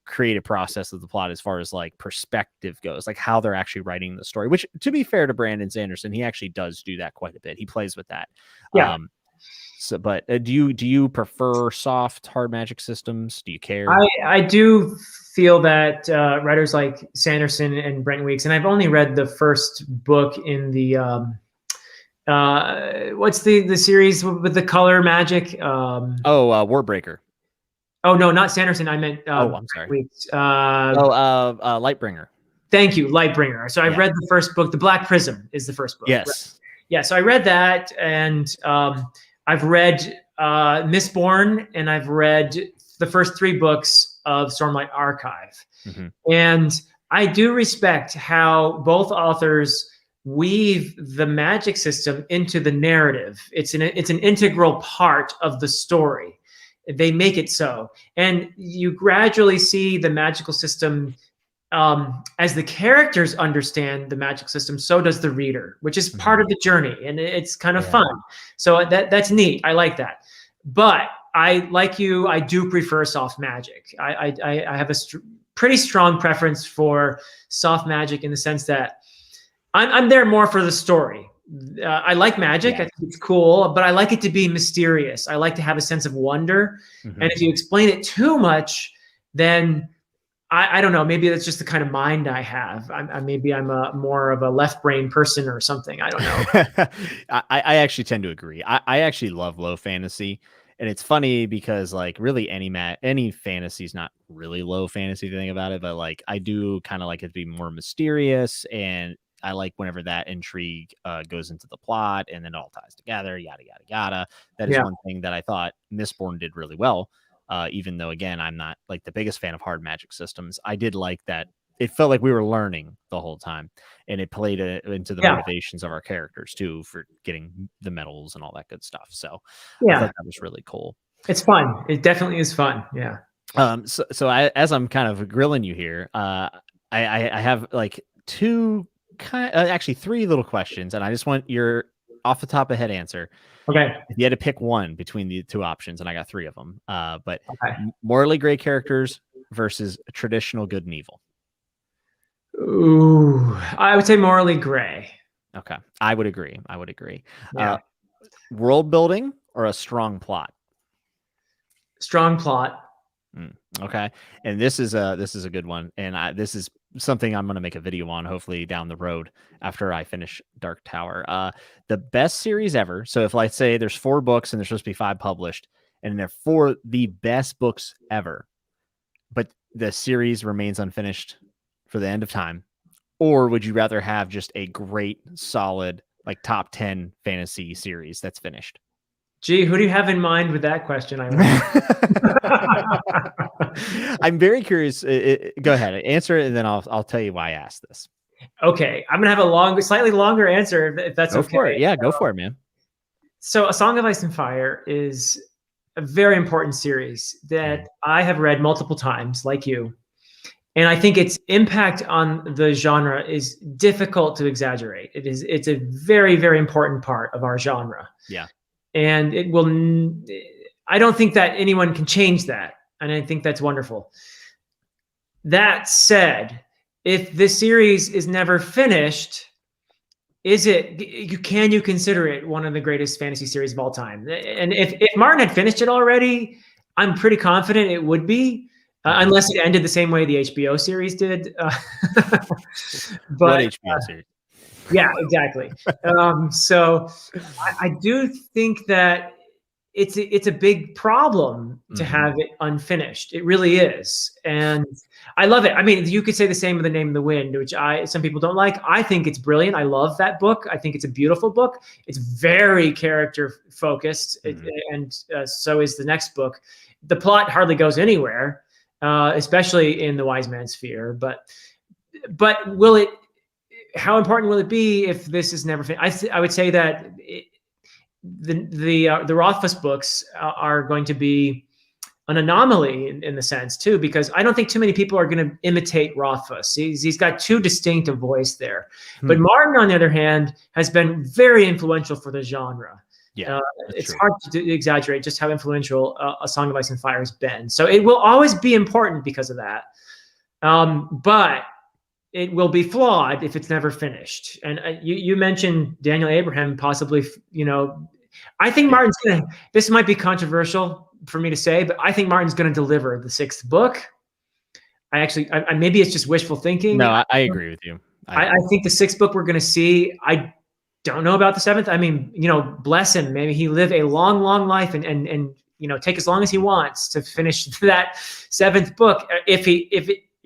creative process of the plot as far as like perspective goes, like how they're actually writing the story, which to be fair to Brandon Sanderson, he actually does do that quite a bit. He plays with that. Yeah. So, but do you prefer soft hard magic systems? Do you care? I do feel that writers like Sanderson and Brent Weeks, and I've only read the first book in the what's the series with the color magic? Warbreaker. Oh no, not Sanderson. I meant I'm sorry. Weeks. Lightbringer. Thank you, Lightbringer. So I've Yeah. read the first book. The Black Prism is the first book. Yes. Right? Yeah. So I read that, and I've read Mistborn, and I've read the first 3 books of Stormlight Archive. Mm-hmm. And I do respect how both authors weave the magic system into the narrative. It's an integral part of the story. They make it so. And you gradually see the magical system as the characters understand the magic system, so does the reader, which is part of the journey, and it's kind of fun. So that's neat. I like that. But I, like you, I do prefer soft magic. I have a pretty strong preference for soft magic in the sense that I'm there more for the story. I like magic. I think it's cool, but I like it to be mysterious. I like to have a sense of wonder. Mm-hmm. And if you explain it too much, then I don't know. Maybe that's just the kind of mind I have. Maybe I'm more of a left brain person or something. I don't know. I actually tend to agree. I actually love low fantasy. And it's funny because like really any fantasy is not really low fantasy to think about it, but like I do kind of like it to be more mysterious, and I like whenever that intrigue goes into the plot and then it all ties together, yada, yada, yada. That is one thing that I thought Mistborn did really well. Even though, again, I'm not like the biggest fan of hard magic systems, I did like that. It felt like we were learning the whole time, and it played into the motivations of our characters too for getting the medals and all that good stuff. So I thought that was really cool. It's fun. It definitely is fun. Yeah. So as I'm kind of grilling you here, I have like actually 3 little questions, and I just want your off the top of head answer. Okay. If you had to pick one between the 2 options, and I got 3 of them, but morally gray characters versus traditional good and evil. Ooh, I would say morally gray. Okay. I would agree. Yeah. World building or a strong plot? Strong plot. Okay. And this is a good one. And this is something I'm going to make a video on hopefully down the road after I finish Dark Tower. The best series ever. So if let's say there's 4 books and there's supposed to be 5 published, and they're 4 the best books ever, but the series remains unfinished for the end of time, or would you rather have just a great solid like top 10 fantasy series that's finished? Gee, who do you have in mind with that question? I'm very curious. Go ahead, answer it, and then I'll tell you why I asked this. Okay, I'm gonna have a slightly longer answer if that's okay. Go for it. Yeah, go for it, man. So, A Song of Ice and Fire is a very important series that I have read multiple times, like you, and I think its impact on the genre is difficult to exaggerate. It's a very, very important part of our genre. Yeah. And I don't think that anyone can change that. And I think that's wonderful. That said, if this series is never finished, can you consider it one of the greatest fantasy series of all time? And if Martin had finished it already, I'm pretty confident it would be, unless it ended the same way the HBO series did. But what HBO series? Yeah, exactly. So I do think that it's a big problem to have it unfinished. It really is. And I love it. I mean, you could say the same with The Name of the Wind, which some people don't like. I think it's brilliant. I love that book. I think it's a beautiful book. It's very character focused. And so is the next book. The plot hardly goes anywhere. especially in the wise man's sphere. But will it? How important will it be if this is never finished? I would say that the Rothfuss books are going to be an anomaly in the sense too, because I don't think too many people are going to imitate Rothfuss. He's got too distinct a voice there. But Martin, on the other hand, has been very influential for the genre. Yeah, it's hard to exaggerate just how influential A Song of Ice and Fire has been. So it will always be important because of that. But it will be flawed if it's never finished. And you mentioned Daniel Abraham possibly, I think Martin's going to, this might be controversial for me to say, but I think Martin's going to deliver the 6th book. Maybe it's just wishful thinking. No, I agree with you. I think the 6th book we're going to see, I don't know about the 7th. I mean, bless him. Maybe he live a long, long life and take as long as he wants to finish that 7th book.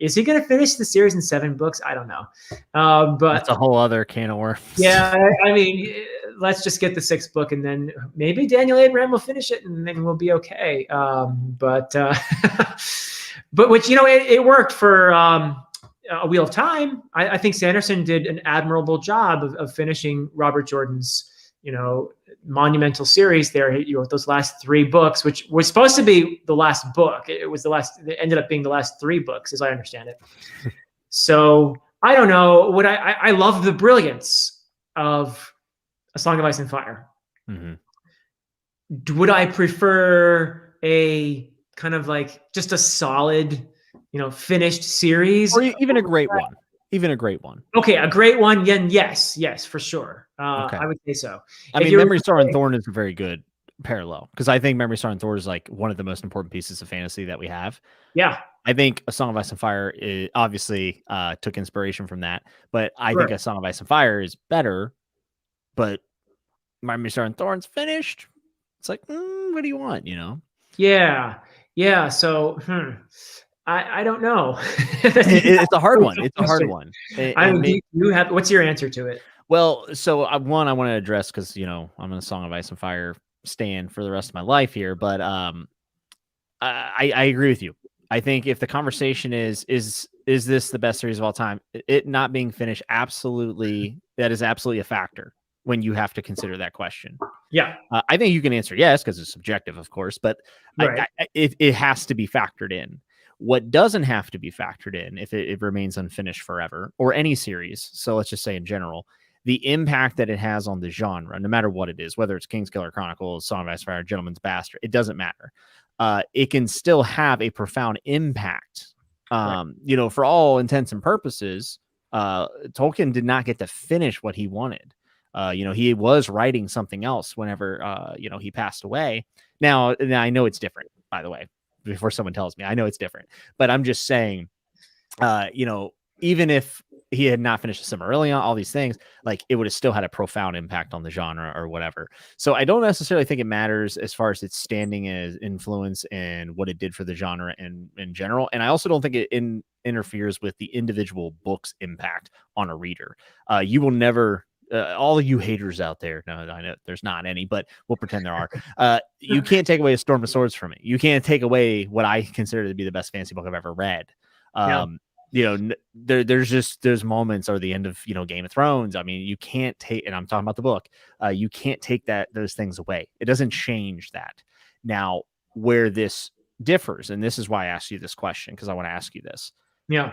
Is he going to finish the series in 7 books? I don't know. But that's a whole other can of worms. Yeah, I mean, let's just get the 6th book, and then maybe Daniel Abraham will finish it, and then we'll be okay. But which it worked for A Wheel of Time. I think Sanderson did an admirable job of finishing Robert Jordan's monumental series there. Those last 3 books, which was supposed to be the last book. It ended up being the last 3 books, as I understand it. So I don't know. I love the brilliance of A Song of Ice and Fire. Would I prefer a kind of like just a solid, finished series, or even a great one? Even a great one. Okay, a great one. Yes, for sure. I would say so. I mean, Memory, Star, and Thorn is a very good parallel, because I think Memory, Star, and Thorn is like one of the most important pieces of fantasy that we have. Yeah. I think A Song of Ice and Fire obviously took inspiration from that, but I think A Song of Ice and Fire is better, but Memory, Star, and Thorn's finished. It's like, what do you want, Yeah. So, I don't know. It's a hard one. It's a hard one. What's your answer to it? Well, so one I want to address, because I'm a Song of Ice and Fire stan for the rest of my life here, but I agree with you. I think if the conversation is this the best series of all time, it not being finished, that is absolutely a factor when you have to consider that question. Yeah. I think you can answer yes, because it's subjective, of course, but it has to be factored in. What doesn't have to be factored in, if it remains unfinished forever, or any series, so let's just say in general, the impact that it has on the genre, no matter what it is, whether it's Kingskiller Chronicles, Song of Ice and Fire, Gentleman's Bastard, it doesn't matter. It can still have a profound impact. For all intents and purposes, Tolkien did not get to finish what he wanted. He was writing something else whenever, he passed away. Now I know it's different, by the way, before someone tells me. I know it's different, but I'm just saying, even if he had not finished the Silmarillion, all these things, like, it would have still had a profound impact on the genre or whatever. So I don't necessarily think it matters as far as its standing as influence and what it did for the genre in general. And I also don't think it interferes with the individual book's impact on a reader. You will never, all you haters out there, no, I know there's not any, but we'll pretend there are. You can't take away A Storm of Swords from it. You can't take away what I consider to be the best fantasy book I've ever read. There's moments, or the end of Game of Thrones. I mean, you can't take, and I'm talking about the book. You can't take those things away. It doesn't change that. Now, where this differs, and this is why I asked you this question, because I want to ask you this. Yeah.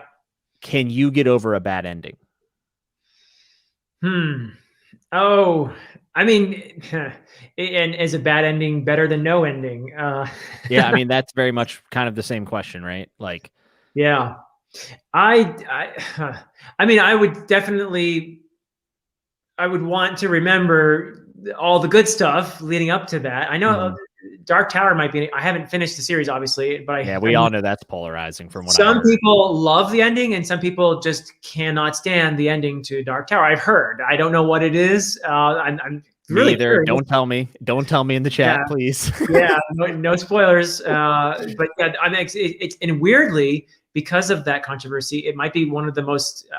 Can you get over a bad ending? Oh, I mean, and is a bad ending better than no ending? Yeah, I mean, that's very much kind of the same question, right? Like, yeah, I mean, I would definitely, I would want to remember all the good stuff leading up to that. I know Dark Tower might be, I haven't finished the series, obviously, but we all know that's polarizing from what some people love the ending and some people just cannot stand the ending to Dark Tower. I've heard. I don't know what it is. I'm really curious. Don't tell me in the chat, please. Yeah, no spoilers. But yeah, I mean, it's and weirdly, because of that controversy, it might be one of the most.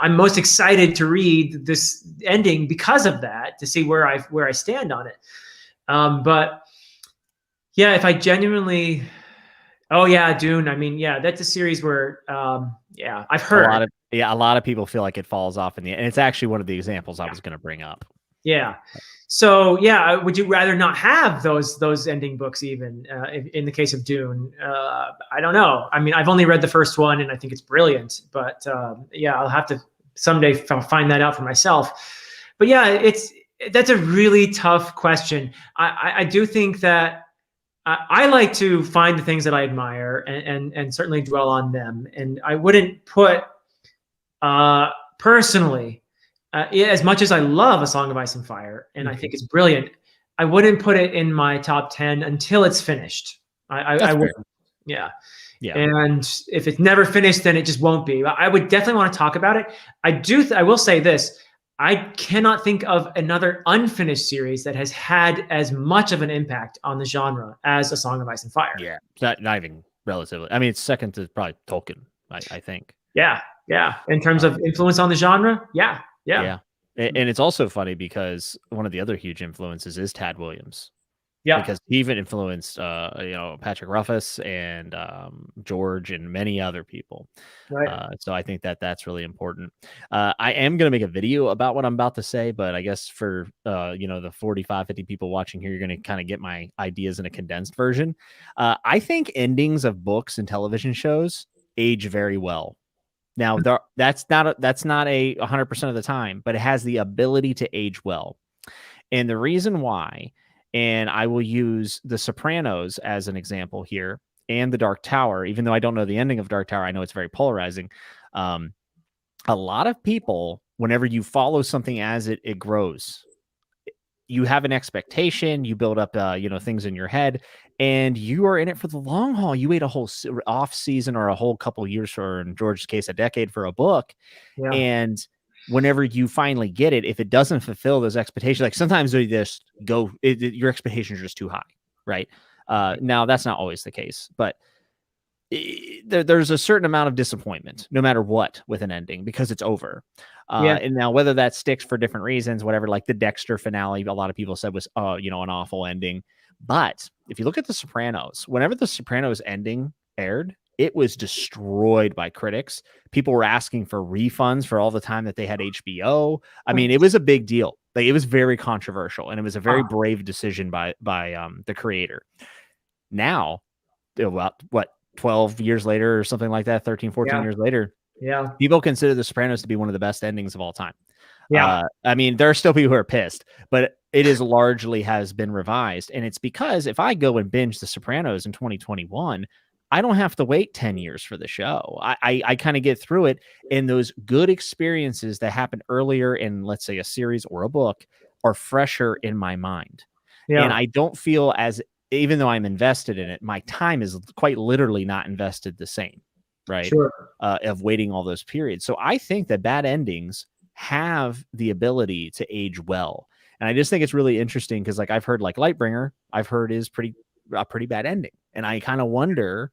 I'm most excited to read this ending because of that, to see where I stand on it. But yeah, if I genuinely, Oh yeah, Dune. I mean, yeah, that's a series where, yeah, I've A heard. lot of people feel like it falls off in the end. And it's actually one of the examples I was going to bring up. Yeah. So yeah, would you rather not have those ending books even in the case of Dune? I don't know. I mean, I've only read the first one and I think it's brilliant, but yeah, I'll have to someday find that out for myself. But yeah, that's a really tough question. I do think that I like to find the things that I admire and certainly dwell on them, and I wouldn't put personally, yeah, as much as I love A Song of Ice and Fire, and I think it's brilliant, I wouldn't put it in my top 10 until it's finished. I wouldn't. Yeah. Yeah. And if it's never finished, then it just won't be. I would definitely want to talk about it. I will say this. I cannot think of another unfinished series that has had as much of an impact on the genre as A Song of Ice and Fire. Yeah. Not even relatively. I mean, it's second to probably Tolkien, I think. Yeah. Yeah. In terms of influence on the genre. Yeah. Yeah. Yeah. And it's also funny because one of the other huge influences is Tad Williams. Yeah. Because he even influenced, Patrick Ruffus and George and many other people. Right. So I think that's really important. I am going to make a video about what I'm about to say, but I guess for, the 45, 50 people watching here, you're going to kind of get my ideas in a condensed version. I think endings of books and television shows age very well. Now, that's not a 100% of the time, but it has the ability to age well. And the reason why, and I will use The Sopranos as an example here, and The Dark Tower, even though I don't know the ending of Dark Tower, I know it's very polarizing. A lot of people, whenever you follow something as it grows, you have an expectation, you build up, things in your head, and you are in it for the long haul. You wait a whole off season or a whole couple years, or in George's case, a decade for a book. Yeah. And whenever you finally get it, if it doesn't fulfill those expectations, like sometimes they just go, your expectations are just too high, right? Now that's not always the case, but there's a certain amount of disappointment no matter what with an ending because it's over. And now whether that sticks for different reasons, whatever, like the Dexter finale, a lot of people said was, an awful ending. But if you look at The Sopranos, whenever The Sopranos ending aired, it was destroyed by critics. People were asking for refunds for all the time that they had HBO. I mean, it was a big deal. Like, it was very controversial, and it was a very brave decision by the creator. Now, what, 12 years later or something like that, 13, 14 years later, people consider The Sopranos to be one of the best endings of all time. I mean, there are still people who are pissed, but it is largely has been revised. And it's because if I go and binge The Sopranos in 2021, I don't have to wait 10 years for the show. I kind of get through it. And those good experiences that happen earlier in, let's say, a series or a book are fresher in my mind. And I don't feel even though I'm invested in it, my time is quite literally not invested the same, right? Sure. Of waiting all those periods. So I think that bad endings have the ability to age well. And I just think it's really interesting because, like, I've heard, like, Lightbringer, I've heard is a pretty bad ending. And I kind of wonder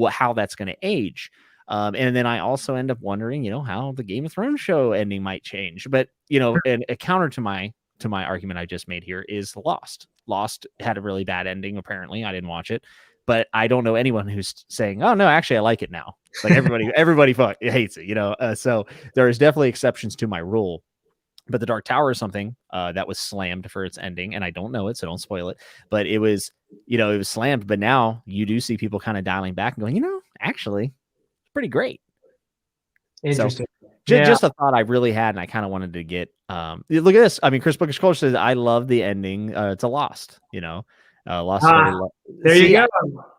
how that's going to age. And then I also end up wondering, how the Game of Thrones show ending might change. But, and a counter to my argument I just made here is Lost. Lost had a really bad ending. Apparently, I didn't watch it, but I don't know anyone who's saying, "Oh no, actually, I like it now." Like, everybody hates it, So there is definitely exceptions to my rule. But The Dark Tower is something that was slammed for its ending, and I don't know it, so don't spoil it. But it was, it was slammed. But now you do see people kind of dialing back and going, actually, it's pretty great. Interesting. So, just a thought I really had, and I kind of wanted to get. Look at this. I mean, Chris Bookish Culture says, "I love the ending to Lost." Lost. There you go.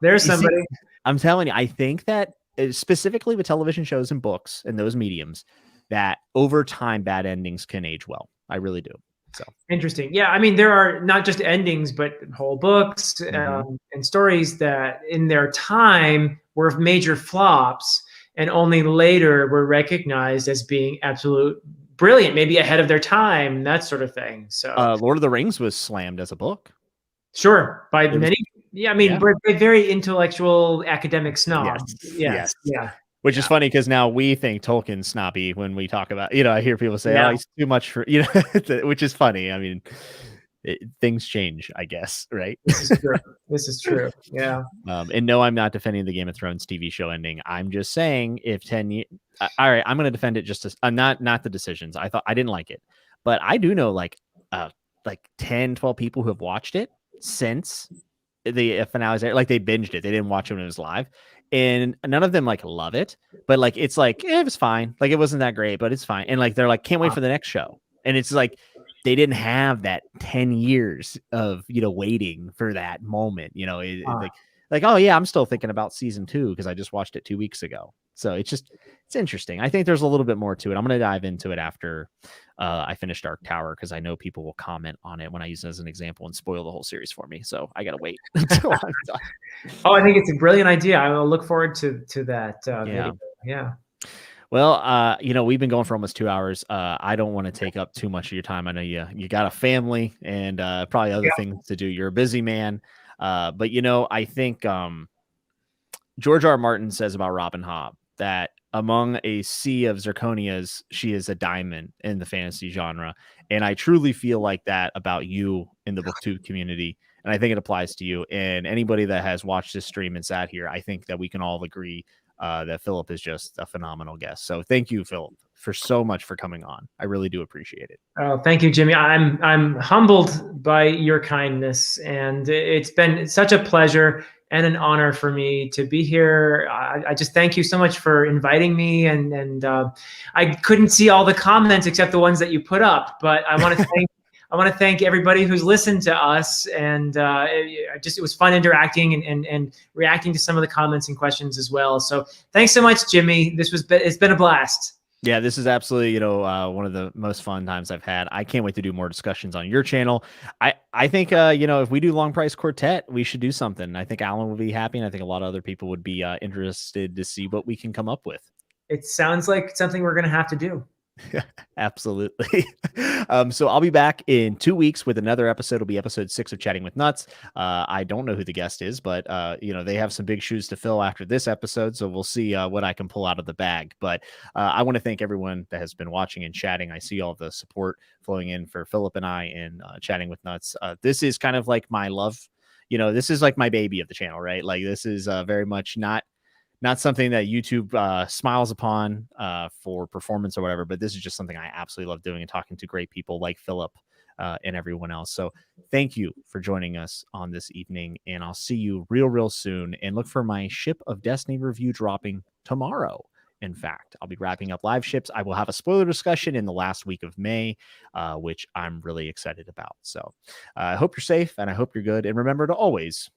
There's somebody. I'm telling you, I think that specifically with television shows and books and those mediums, that over time bad endings can age well. I really do. So interesting. Yeah, I mean, there are not just endings, but whole books and stories that in their time were major flops and only later were recognized as being absolute brilliant, maybe ahead of their time, that sort of thing. So Lord of the Rings was slammed as a book. Sure. By many. Yeah, I mean, by very intellectual academic snobs. Yes. Yeah. Which is funny because now we think Tolkien's snobby when we talk about, I hear people say, "Oh, he's too much for," which is funny. I mean, things change, I guess, right? This is true. This is true. Yeah. And no, I'm not defending the Game of Thrones TV show ending. I'm just saying if 10 years, all right, I'm going to defend it just as not the decisions. I didn't like it, but I do know like 10, 12 people who have watched it since the finale. Like they binged it. They didn't watch it when it was live, and none of them like love it, but like it's like it was fine. Like it wasn't that great, but it's fine. And like they're like can't wait for the next show. And it's like they didn't have that 10 years of waiting for that moment. Like oh yeah, I'm still thinking about season 2 because I just watched it 2 weeks ago. So it's interesting. I think there's a little bit more to it. I'm going to dive into it after I finish Dark Tower because I know people will comment on it when I use it as an example and spoil the whole series for me. So I got to wait until I'm done. Oh, I think it's a brilliant idea. I will look forward to that video. Yeah. Well, we've been going for almost 2 hours. I don't want to take up too much of your time. I know you got a family and probably other things to do. You're a busy man. But I think George R. R. Martin says about Robin Hobb that among a sea of zirconias, she is a diamond in the fantasy genre. And I truly feel like that about you in the booktube community. And I think it applies to you and anybody that has watched this stream and sat here. I think that we can all agree that Philip is just a phenomenal guest. So thank you, Philip, for so much for coming on. I really do appreciate it. Oh, thank you, Jimmy. I'm humbled by your kindness, and it's been such a pleasure and an honor for me to be here. I just thank you so much for inviting me, and I couldn't see all the comments except the ones that you put up, but I want to thank everybody who's listened to us, and it was fun interacting and reacting to some of the comments and questions as well. So thanks so much, Jimmy. It's been a blast. Yeah, this is absolutely, one of the most fun times I've had. I can't wait to do more discussions on your channel. I think, if we do Long Price Quartet, we should do something. I think Alan would be happy, and I think a lot of other people would be interested to see what we can come up with. It sounds like something we're going to have to do. Absolutely. So I'll be back in 2 weeks with another episode. It'll be episode 6 of Chatting with Nuts. I don't know who the guest is, but they have some big shoes to fill after this episode. So we'll see what I can pull out of the bag. But I want to thank everyone that has been watching and chatting. I see all the support flowing in for Philip and I in Chatting with Nuts. This is kind of like my love. This is like my baby of the channel, right? Like this is very much not something that YouTube smiles upon for performance or whatever, but this is just something I absolutely love doing and talking to great people like Philip and everyone else. So thank you for joining us on this evening, and I'll see you real soon. And look for my Ship of Destiny review dropping tomorrow. In fact, I'll be wrapping up live ships. I will have a spoiler discussion in the last week of May, which I'm really excited about. So I hope you're safe and I hope you're good. And remember to always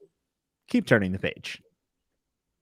keep turning the page.